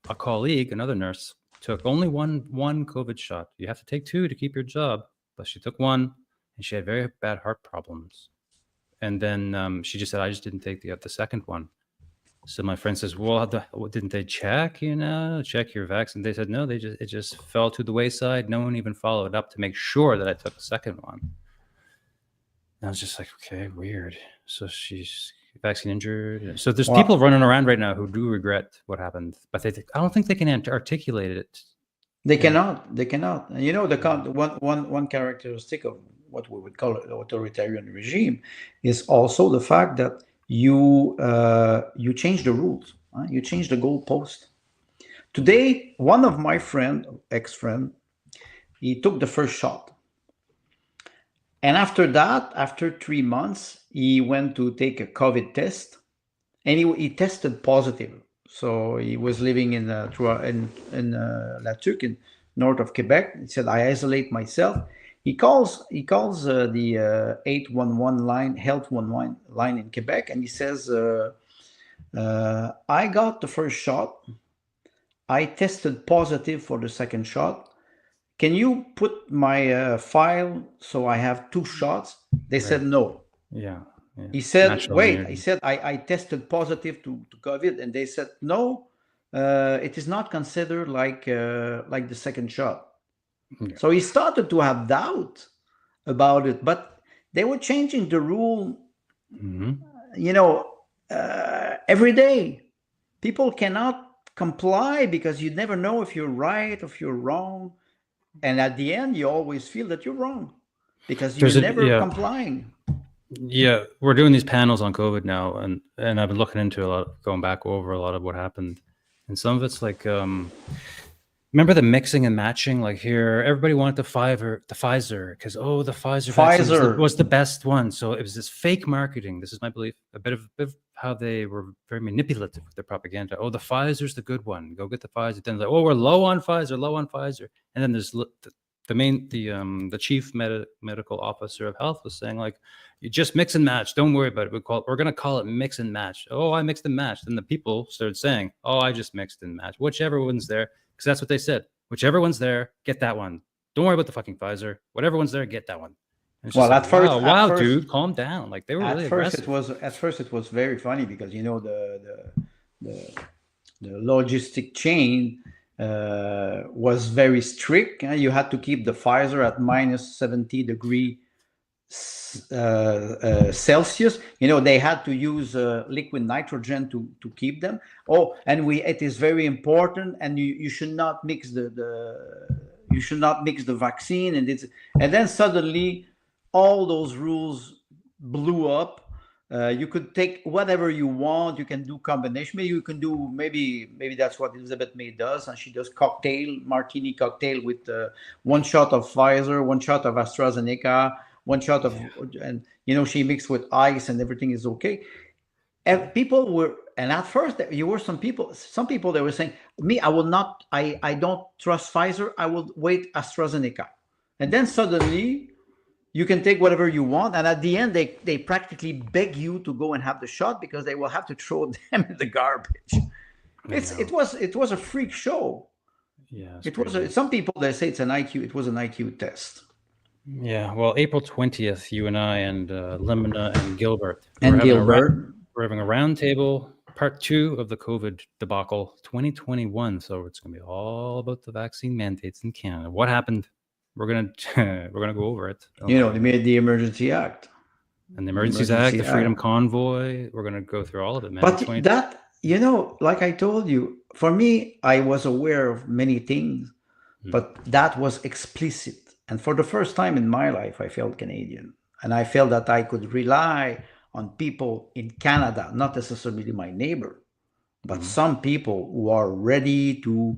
a colleague, another nurse, took only one COVID shot. You have to take 2 to keep your job, but she took 1, and she had very bad heart problems. And then she just said, "I just didn't take the second one." So my friend says, "Well, didn't they check your vaccine?" They said, "No, it just fell to the wayside. No one even followed up to make sure that I took the second one." And I was just like, okay, weird. So she's vaccine injured. So there's people running around right now who do regret what happened, but I don't think they can articulate it. They cannot. One characteristic of what we would call an authoritarian regime is also the fact that you change the rules. You change the goalpost. Today, one of my ex-friend, he took the first shot. And after that, after 3 months, he went to take a COVID test, and he tested positive. So he was living in La Tuque, in north of Quebec. He said, "I isolate myself." He calls the 811 line, health 11 line in Quebec, and he says, "I got the first shot. I tested positive for the second shot. Can you put my file so I have 2 shots?" They said no. Yeah. Yeah. He said, Natural wait, immunity. he said, I tested positive to COVID, and they said, no, it is not considered like the second shot. Yeah. So he started to have doubt about it, but they were changing the rule, every day. People cannot comply because you never know if you're right or if you're wrong. And at the end, you always feel that you're wrong because you're never complying. Yeah, we're doing these panels on COVID now, and I've been looking into a lot, going back over a lot of what happened, and some of it's like, remember the mixing and matching? Like here, everybody wanted the Pfizer because the Pfizer vaccine was the best one. So it was this fake marketing. This is my belief. A bit of how they were very manipulative with their propaganda. Oh, the Pfizer's the good one. Go get the Pfizer. Then like, we're low on Pfizer, and then there's the chief medical officer of health was saying, like, you just mix and match, don't worry about it, we're going to call it mix and match. Oh, I mixed and matched. Then the people started saying, oh, I just mixed and matched, whichever one's there, because that's what they said, whichever one's there, get that one, don't worry about the fucking Pfizer, whatever one's there, get that one. Well, at first, dude, calm down. Like, they were really aggressive. At first it was very funny because the logistic chain was very strict. You had to keep the Pfizer at minus 70 degrees Celsius. They had to use liquid nitrogen to keep them. It is very important, and you should not mix the vaccine, and then suddenly all those rules blew up. You could take whatever you want. You can do combination. Maybe you can do maybe that's what Elizabeth May does, and she does martini cocktail with 1 shot of Pfizer, 1 shot of AstraZeneca, 1 shot of, and she mixed with ice, and everything is okay. And people were, and at first you were some people they were saying, I don't trust Pfizer. I will wait AstraZeneca, and then suddenly you can take whatever you want, and at the end they practically beg you to go and have the shot because they will have to throw them in the garbage. It was a freak show. Yeah, some people, they say it was an IQ test. Yeah, well, April 20th, you and I and Limina and Gilbert we're having a roundtable, part 2 of the COVID debacle 2021. So it's going to be all about the vaccine mandates in Canada. What happened? We're gonna go over it. They made the Emergency Act, and the Emergency Act, the Freedom Convoy. We're gonna go through all of it, man. But that, like I told you, for me, I was aware of many things, but that was explicit. And for the first time in my life, I felt Canadian, and I felt that I could rely on people in Canada, not necessarily my neighbor, but some people who are ready to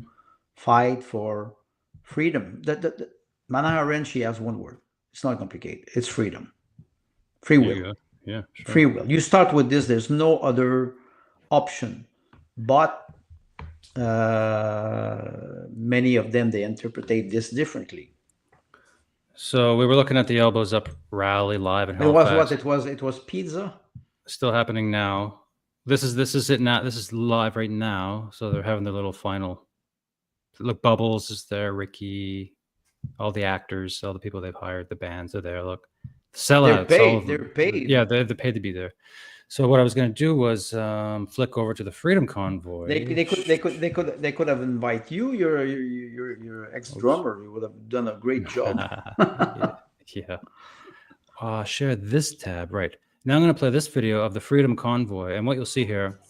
fight for freedom. Mana Arendt, she has one word. It's not complicated. It's freedom. Free will. Yeah, sure. Free will. You start with this. There's no other option. But many of them, they interpret this differently. So we were looking at the Elbows Up rally live in Halifax. It was pizza. Still happening now. This is it now. This is live right now. So they're having their little final. Look, Bubbles is there. Ricky. All the actors, all the people they've hired, the bands are there. Look, sellouts. They're paid. Yeah, they're paid to be there. So what I was going to do was flick over to the Freedom Convoy. They could have invited you. Your ex-drummer. You would have done a great job. Yeah. Share this tab. Right. Now I'm going to play this video of the Freedom Convoy, and what you'll see here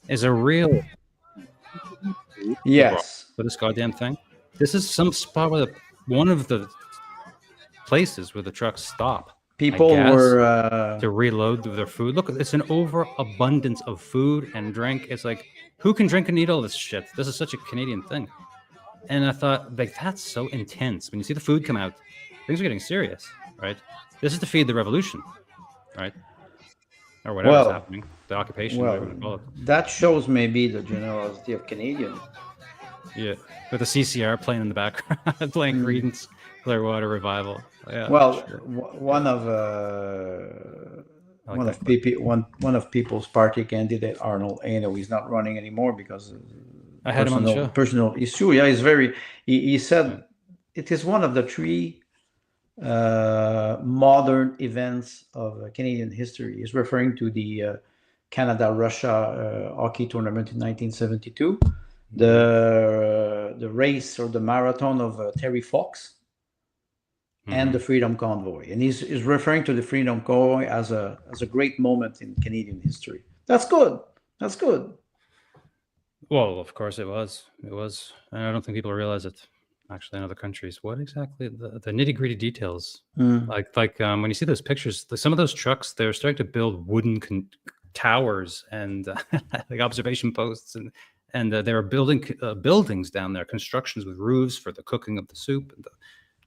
is a real. Yes. For this goddamn thing. This is some spot where one of the places where the trucks stop. People were to reload their food. Look, it's an overabundance of food and drink. It's like, who can drink and eat all this shit? This is such a Canadian thing. And I thought, like, that's so intense. When you see the food come out, things are getting serious, right? This is to feed the revolution, right? Or whatever's happening, the occupation. Whatever you call it. That shows maybe the generosity of Canadians. Yeah, with the CCR playing in the background, playing Creedence Clearwater Revival. Yeah, well, sure. one of People's Party candidate Arnold Aino, he's not running anymore because I had him on the show. Personal issue. Yeah, he's very. He said it is one of the 3 modern events of Canadian history. He's referring to the Canada-Russia hockey tournament in 1972, the race or the marathon of Terry Fox, and the Freedom Convoy. And he's referring to the Freedom Convoy as a great moment in Canadian history. That's good. That's good. Well, of course it was. It was. And I don't think people realize it actually in other countries. What exactly the nitty-gritty details? Like when you see those pictures, some of those trucks, they're starting to build wooden towers and like observation posts, and they were building buildings down there, constructions with roofs for the cooking of the soup,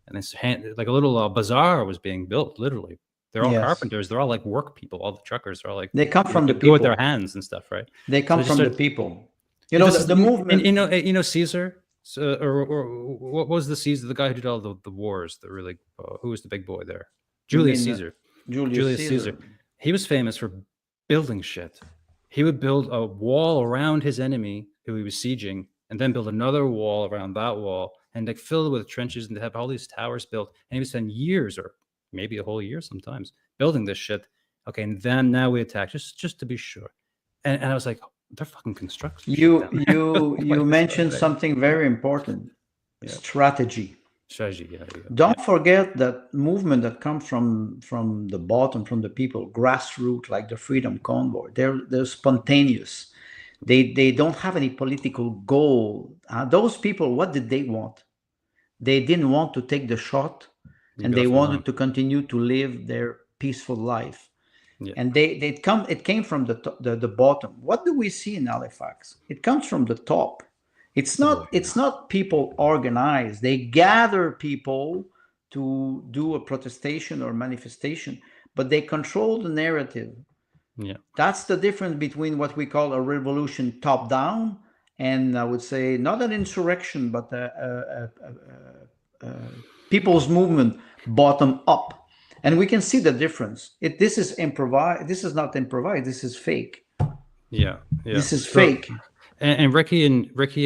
and this like a little bazaar was being built. Literally, they're all carpenters. They're all like work people. All the truckers are all like they come from the do people with their hands and stuff, right? They come from the people. You know the movement. You know Caesar. Or what was the Caesar? The guy who did all the wars. The really who was the big boy there? Julius Caesar. Julius Caesar. He was famous for building shit. He would build a wall around his enemy who he was sieging, and then build another wall around that wall, and like fill it with trenches, and have all these towers built. And he would spend years, or maybe a whole year sometimes, building this shit. Okay, and then now we attack just to be sure. And I was like, they're fucking construction. You mentioned something very important. Strategy. Yeah. Don't forget that movement that comes from the bottom, from the people, grassroots, like the Freedom Convoy. They're spontaneous. They don't have any political goal. Those people, what did they want? They didn't want to take the shot, and they wanted to continue to live their peaceful life. Yeah. And it came from the bottom. What do we see in Halifax? It comes from the top. It's not people organized. They gather people to do a protestation or manifestation, but they control the narrative. Yeah. That's the difference between what we call a revolution top down, and I would say not an insurrection, but a people's movement bottom up. And we can see the difference. This is improvised. This is not improvised. This is fake. Yeah. This is fake. And Ricky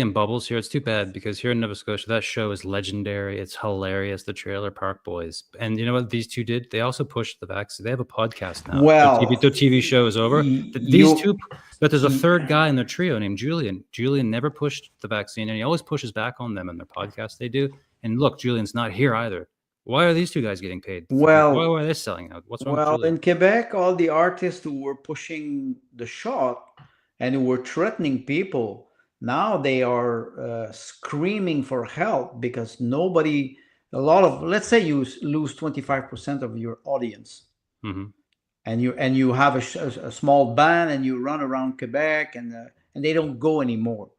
and Bubbles here. It's too bad because here in Nova Scotia, that show is legendary. It's hilarious. The Trailer Park Boys. And you know what these two did? They also pushed the vaccine. They have a podcast now. Well, the TV show is over. These two, but there's a third guy in their trio named Julian. Julian never pushed the vaccine, and he always pushes back on them in their podcast. They do. And look, Julian's not here either. Why are these two guys getting paid? Well, why are they selling out? What's wrong with Julian? In Quebec, all the artists who were pushing the shot and who were threatening people, now they are screaming for help because let's say you lose 25% of your audience, and you have a small band and you run around Quebec and they don't go anymore.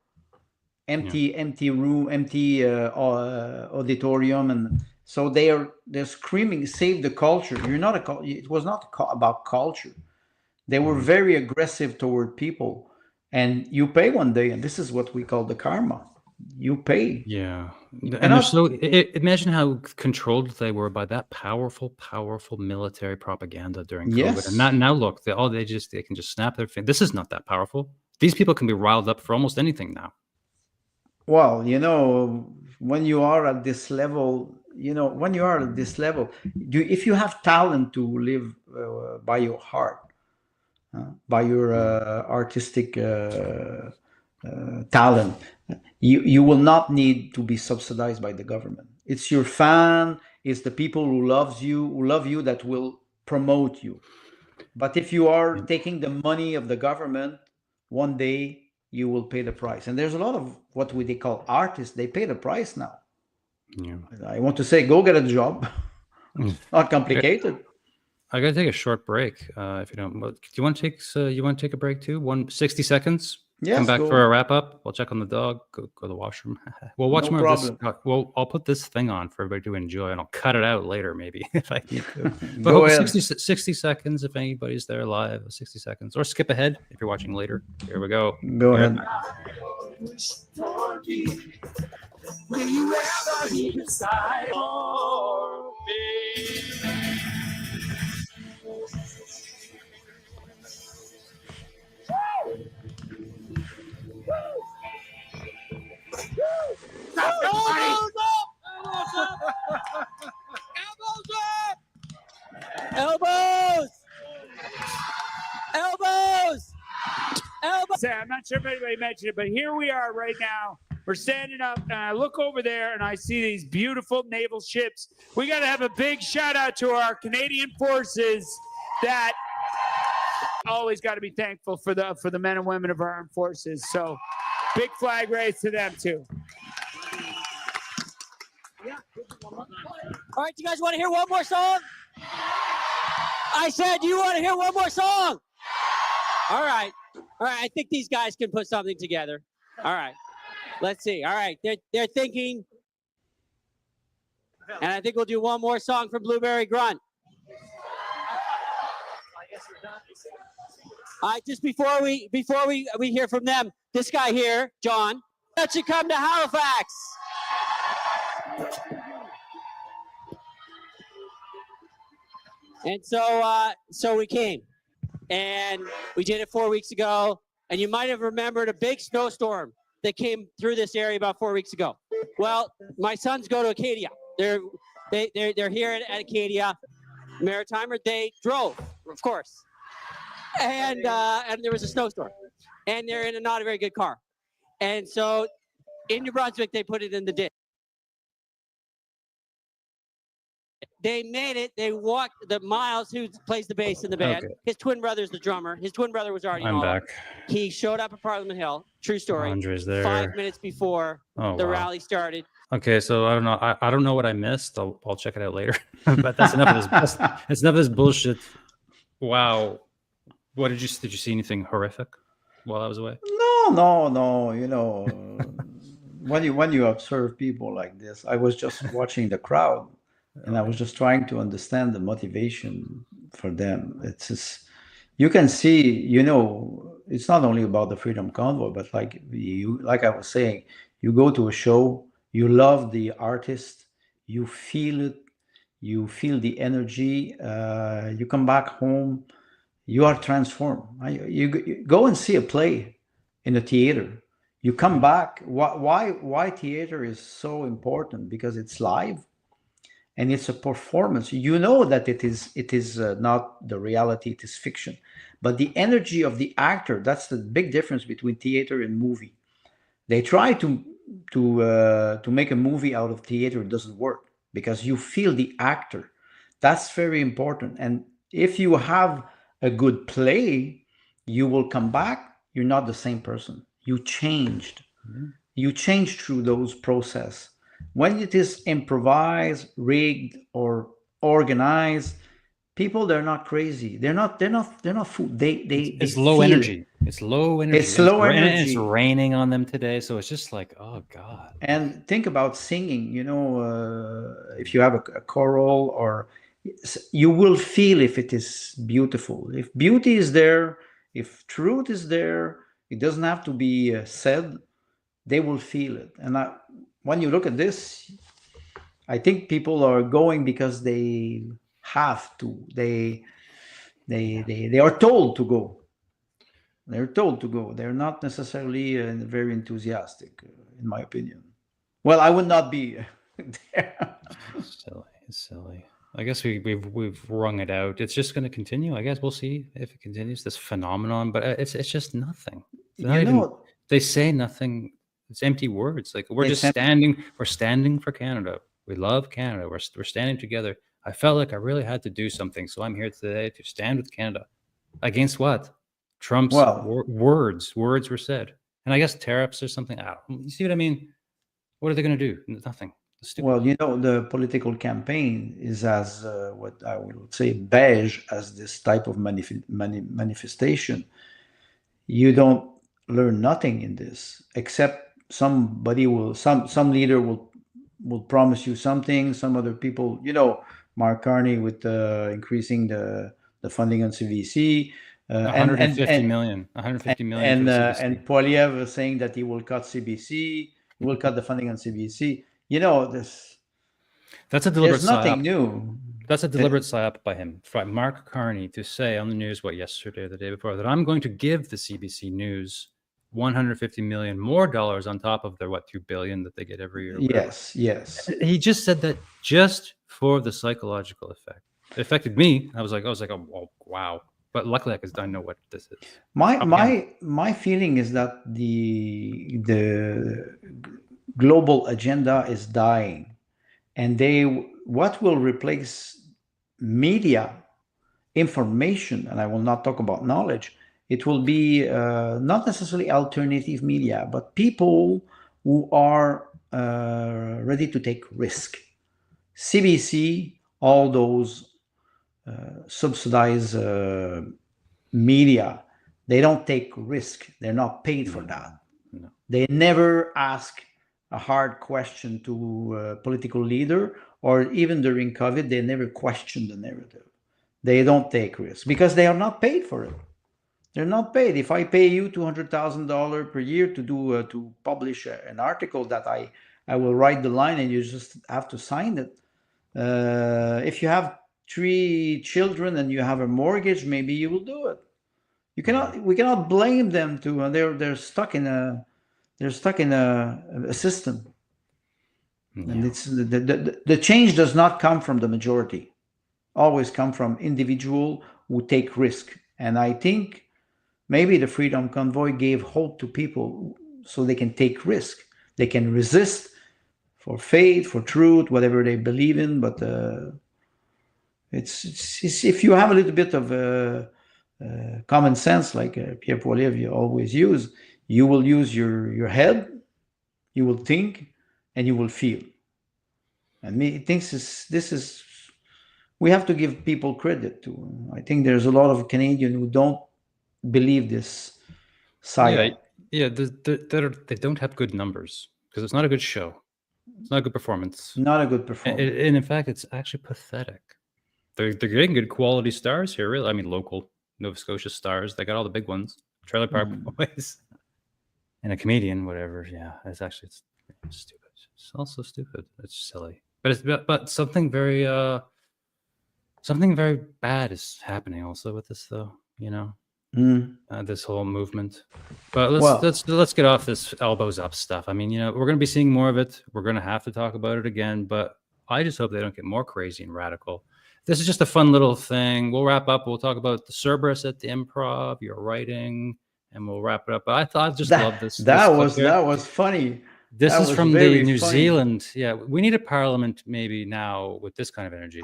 Empty room, empty auditorium, and so they're screaming, "Save the culture!" It was not about culture. They were very aggressive toward people, and you pay one day, and this is what we call the karma. You pay. Yeah, and imagine how controlled they were by that powerful military propaganda during COVID. Yes. And now look, they can just snap their finger. This is not that powerful. These people can be riled up for almost anything now. Well, when you are at this level, if you have talent to live by your heart, by your artistic talent, you will not need to be subsidized by the government. It's your fan, it's the people who love you that will promote you. But if you are taking the money of the government, one day you will pay the price. And there's a lot of what they call artists. They pay the price now. Yeah. I want to say, go get a job. It's not complicated. I got to take a short break. If you don't, do you want to take a break too? 60 seconds. Yes, come back for a wrap up. We'll check on the dog. Go to the washroom. We'll watch more of this. Well, I'll put this thing on for everybody to enjoy, and I'll cut it out later maybe if I need to. But Go ahead. 60 seconds if anybody's there live. 60 seconds, or skip ahead if you're watching later. Here we go. Go ahead. Will you ever leave inside of me? Elbows up! Elbows up! Elbows! Elbows! Elbows! I'm not sure if anybody mentioned it, but here we are right now. We're standing up, and I look over there, and I see these beautiful naval ships. We got to have a big shout out to our Canadian forces that always got to be thankful for the men and women of our armed forces. So, big flag raise to them too. All right, you guys want to hear one more song? I said, you want to hear one more song? All right. I think these guys can put something together. All right. Let's see. All right. They're thinking. And I think we'll do one more song from Blueberry Grunt. All right, just before we hear from them, this guy here, John, that should come to Halifax. And so we came, and we did it 4 weeks ago. And you might have remembered a big snowstorm that came through this area about 4 weeks ago. Well, my sons go to Acadia. They're here at Acadia Maritimer. They drove, of course, and there was a snowstorm, and they're in a not a very good car, and so in New Brunswick they put it in the ditch. They made it. They walked the Miles, who plays the bass in the band. Okay. His twin brother's the drummer. His twin brother was already I'm back. He showed up at Parliament Hill. True story. Andre's there. 5 minutes before the wow. rally started. Okay, so I don't know. I don't know what I missed. I'll check it out later. But that's enough of this. That's enough of this bullshit. Wow. What did you see? Anything horrific while I was away? No. You know, when you observe people like this, I was just watching the crowd, and I was just trying to understand the motivation for them. It's just, you can see, you know, it's not only about the Freedom Convoy, but like I was saying, you go to a show, you love the artist, you feel it, you feel the energy, you come back home, you are transformed. You go and see a play in a theater. You come back. Why theater is so important? Because it's live, and it's a performance. You know that it is not the reality. It is fiction, but the energy of the actor. That's the big difference between theater and movie. They try to make a movie out of theater. It doesn't work because you feel the actor. That's very important. And if you have a good play, you will come back. You're not the same person. You changed. Mm-hmm. You changed through those process. When it is improvised, rigged, or organized, people, they're not crazy. They're not fooled. It's low energy. It's low energy. It's low energy. It's raining on them today, so it's just like, oh God. And think about singing. You know, if you have a choral, or you will feel if it is beautiful. If beauty is there, if truth is there, it doesn't have to be said. They will feel it. And when you look at this, I think people are going because they have to. They are told to go. They're told to go. They're not necessarily very enthusiastic, in my opinion. Well, I would not be there. It's silly. I guess we've wrung it out. It's just going to continue. I guess we'll see if it continues, this phenomenon. But it's just nothing. They say nothing. It's empty words. Like we're standing for Canada. We love Canada. We're standing together. I felt like I really had to do something, so I'm here today to stand with Canada. Against what? Trump's words. Words were said, and I guess tariffs or something. You see what I mean? What are they going to do? Nothing. Well, you know, the political campaign is as what I would say beige as this type of manifestation. You don't learn nothing in this, except some leader will promise you something. Some other people, you know, Mark Carney with increasing the funding on CBC. 150 million. And Poiliev saying that he will cut CBC. He will cut the funding on CBC. You know, that's a deliberate there's nothing psyop. new. That's a deliberate psyop by him, from Mark Carney, to say on the news, yesterday or the day before, that I'm going to give the CBC News $150 million more on top of their $2 billion that they get every year. Yes. He just said that just for the psychological effect. It affected me. I was like, oh wow. But luckily, I know what this is. My feeling is that the global agenda is dying, and what will replace media, information, and I will not talk about knowledge. It will be not necessarily alternative media, but people who are ready to take risk. CBC, all those subsidized media, they don't take risk. They're not paid for that. No. They never ask a hard question to a political leader, or even during COVID, they never question the narrative. They don't take risks because they are not paid for it. They're not paid. If I pay you $200,000 per year to publish an article that I will write the line and you just have to sign it. If you have 3 children and you have a mortgage, maybe you will do it. We cannot blame them to they're stuck in a system. Yeah. And it's the change does not come from the majority. Always come from individual who take risk. And I think maybe the Freedom Convoy gave hope to people so they can take risk. They can resist for faith, for truth, whatever they believe in. But it's if you have a little bit of common sense, like Pierre Poilievre you always use, you will use your head, you will think, and you will feel. And me thinks this is we have to give people credit to. I think there's a lot of Canadians who don't believe this side. Yeah, they don't have good numbers because it's not a good show. It's not a good performance. Not a good performance. And in fact, it's actually pathetic. They're getting good quality stars here, really. I mean, local Nova Scotia stars. They got all the big ones. Trailer Park Boys. And a comedian, whatever. Yeah, it's stupid. It's also stupid. It's silly. But something very bad is happening also with this, though. You know, this whole movement. But let's get off this elbows up stuff. I mean, you know, we're going to be seeing more of it. We're going to have to talk about it again. But I just hope they don't get more crazy and radical. This is just a fun little thing. We'll wrap up. We'll talk about the Cerberus at the Improv, your writing, and we'll wrap it up. But I just love this. That was funny. This is from the New Zealand. Yeah, we need a parliament maybe now with this kind of energy.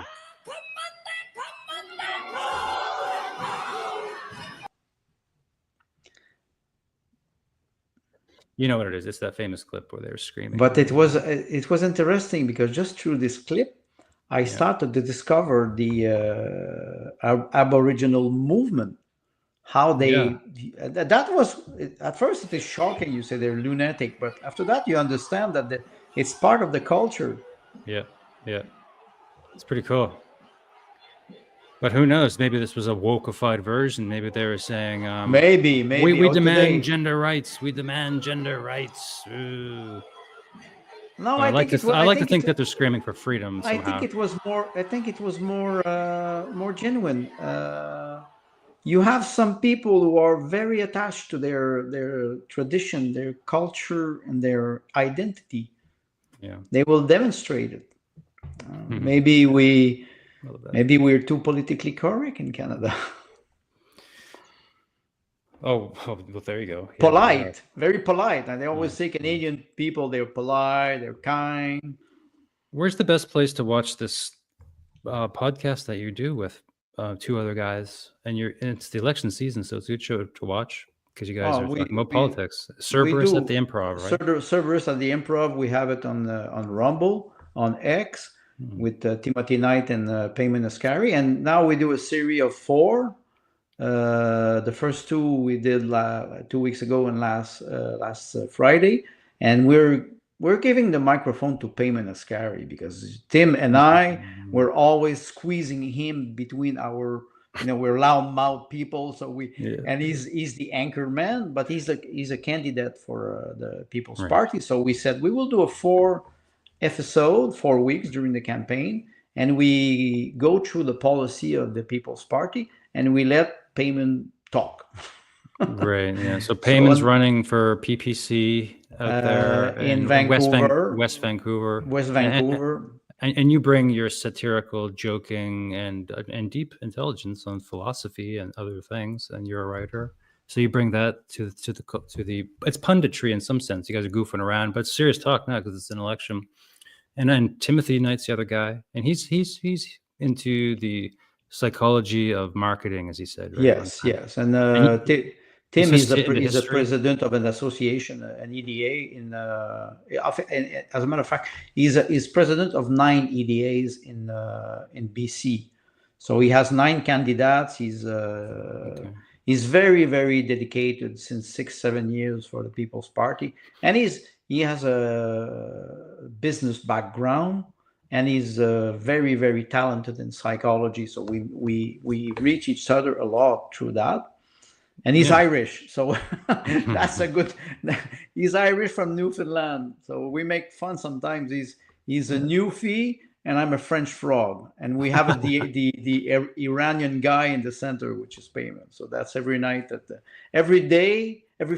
You know what it is. It's that famous clip where they're screaming. But it was interesting because just through this clip, I started to discover the Aboriginal movement. How they that was at first it is shocking. You say they're lunatic, but after that you understand that it's part of the culture. Yeah, it's pretty cool. But who knows? Maybe this was a wokeified version. Maybe they were saying, maybe we demand gender rights. We demand gender rights. Ooh. No, I like to think that they're screaming for freedom. Somehow. I think it was more genuine. You have some people who are very attached to their tradition, their culture, and their identity. Yeah, they will demonstrate it. Maybe we're too politically correct in Canada. Oh, well, there you go. Yeah, polite, very polite. And they always say Canadian people, they're polite, they're kind. Where's the best place to watch this podcast that you do with 2 other guys? And it's the election season, so it's a good show to watch because you guys are talking about politics. Cerberus at the Improv, right? Cerberus at the Improv. We have it on Rumble, on X, with Timothy Knight and Payman Ascari. And now we do a series of 4. The first 2 we did 2 weeks ago and last Friday, and we're giving the microphone to Payman Ascari because Tim and I were always squeezing him between our, we're loudmouth people, so and he's the anchor man, but he's a candidate for the People's Party. So we said we will do a 4 episode, 4 weeks during the campaign, and we go through the policy of the People's Party, and we let Payman talk. Great, yeah. So Payman's running for PPC out there in Vancouver, West Vancouver. and you bring your satirical, joking, and deep intelligence on philosophy and other things, and you're a writer. So you bring that to the it's punditry in some sense. You guys are goofing around, but it's serious talk now because it's an election. And then Timothy Knight's the other guy, and he's into the psychology of marketing, as he said. Right? Yes. And Tim is the president of an association, an EDA in. As a matter of fact, he's president of 9 EDAs in BC. So he has 9 candidates. He's very, very dedicated since 6-7 years for the People's Party, and he has a business background, and he's very, very talented in psychology. So we reach each other a lot through that. And he's Irish, so that's a good. He's Irish from Newfoundland, so we make fun sometimes. He's a Newfie, and I'm a French frog, and we have the Iranian guy in the center, which is payment. So that's every night every Friday at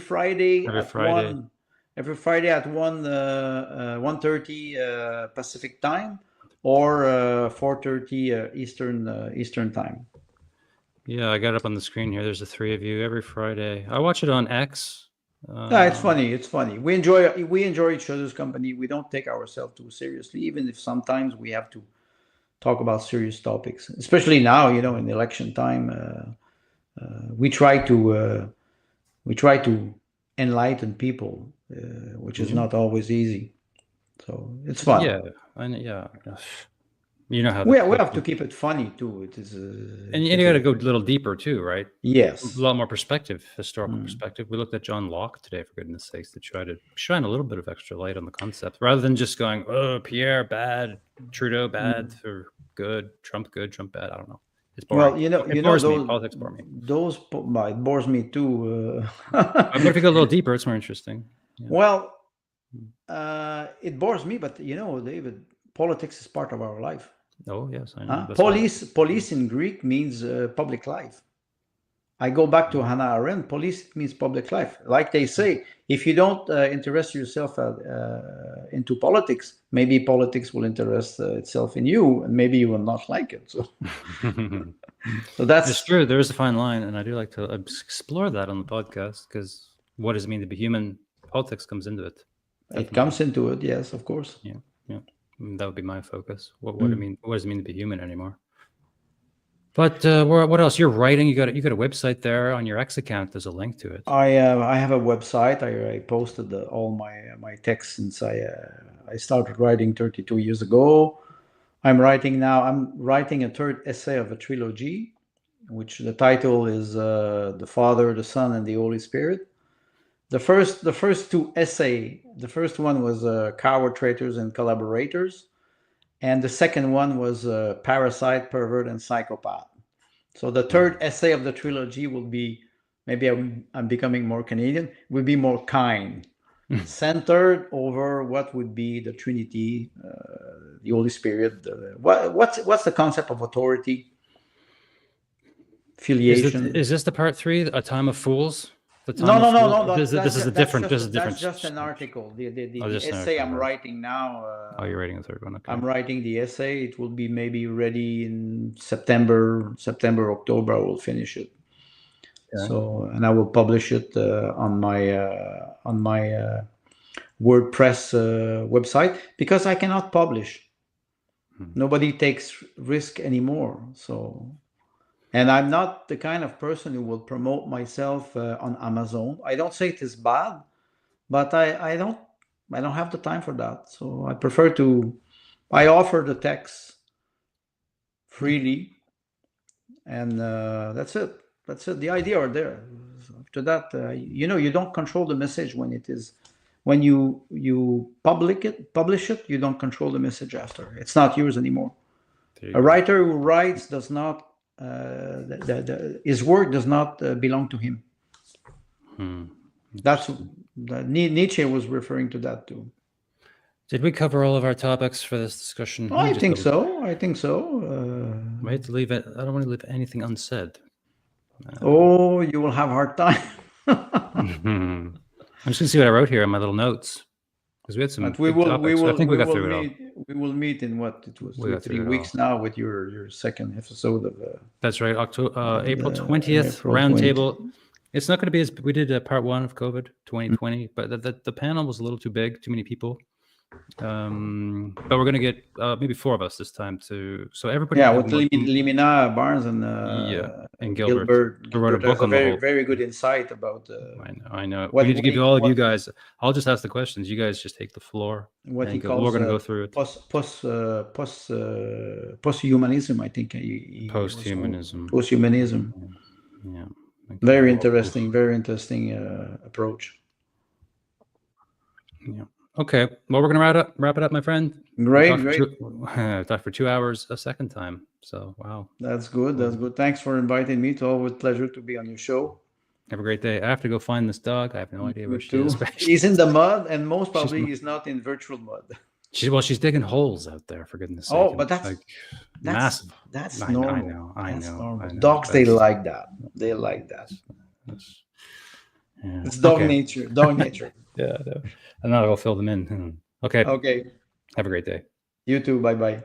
1:30 Pacific time, or 4:30 Eastern time. Yeah, I got it up on the screen here. There's the 3 of you every Friday. I watch it on X. It's funny. It's funny. We enjoy each other's company. We don't take ourselves too seriously, even if sometimes we have to talk about serious topics, especially now, in election time. We try to enlighten people, which is not always easy. So it's fun. Yeah, you know how we have to keep it funny too. It is, and you got to go a little deeper too, right? Yes, a lot more historical perspective. We looked at John Locke today, for goodness sakes, to try to shine a little bit of extra light on the concept, rather than just going, "Oh, Pierre bad, Trudeau bad, or good, Trump bad." I don't know. It's boring. Well, Politics bore me. It bores me too. But if you go a little deeper, it's more interesting. Yeah. Well, it bores me, but David, politics is part of our life. Oh yes, I know. Police in Greek means public life. I go back to Hannah Arendt. Police means public life. Like they say, if you don't interest yourself into politics, maybe politics will interest itself in you, and maybe you will not like it. So, it's true. There is a fine line, and I do like to explore that on the podcast, because what does it mean to be human? Politics comes into it. It comes into it, yes, of course. Yeah. That would be my focus. What does it mean to be human anymore? But what else? You're writing. You got a website there on your X account. There's a link to it. I have a website. I posted all my texts since I started writing 32 years ago. I'm writing now. I'm writing a 3rd essay of a trilogy, which the title is The Father, the Son, and the Holy Spirit. The first 2 essays, the first one was Coward, Traitors, and Collaborators, and the second one was Parasite, Pervert, and Psychopath. So the 3rd essay of the trilogy will be, maybe I'm becoming more Canadian, will be more kind, centered over what would be the Trinity, the Holy Spirit. What's the concept of authority? Filiation. Is this the part 3, A Time of Fools? No. This is different. That's just an article. The essay I'm writing now. You're writing a 3rd one. Okay. I'm writing the essay. It will be maybe ready in September, October. I will finish it. Yeah. So, and I will publish it on my WordPress website, because I cannot publish. Nobody takes risk anymore. So. And I'm not the kind of person who will promote myself on Amazon. I don't say it is bad, but I don't have the time for that. So I prefer I offer the text freely, and that's it. The idea are there. After that, you don't control the message when you publish it. You don't control the message after. It's not yours anymore. A writer who writes does not. His work does not belong to him. That's Nietzsche was referring to that too. Did we cover all of our topics for this discussion? I think so. I hate to leave it. I don't want to leave anything unsaid. You will have a hard time. I'm just gonna see what I wrote here in my little notes, because we had some. I think we got through it all. we will meet in what it was We got 3 through it weeks now with your second episode of. That's right. April 20th April roundtable. It's not going to be as we did part 1 of COVID 2020, but the panel was a little too big, too many people. But we're going to get maybe 4 of us this time too. So everybody. Yeah, with Limina Barnes and and Gilbert. Who wrote a book on the whole. Very good insight about. I know. We need to give all of you guys. I'll just ask the questions. You guys just take the floor. What he calls. We're going to go through it. Post-humanism, I think. Post-humanism. Post-humanism. Yeah. Very interesting approach. Yeah. Okay. Well, we're gonna wrap it up, my friend. Great. Talk for 2 hours a second time. So wow. That's good. Thanks for inviting me. It's always a pleasure to be on your show. Have a great day. I have to go find this dog. I have no idea where she is. He's in the mud, and most probably he's not in virtual mud. She's digging holes out there, for goodness sake. Oh, but that's massive. That's I normal. I know. Dogs, they like that. They like that. It's dog nature. Dog nature. Yeah. And now I'll fill them in. Okay. Okay. Have a great day. You too. Bye-bye.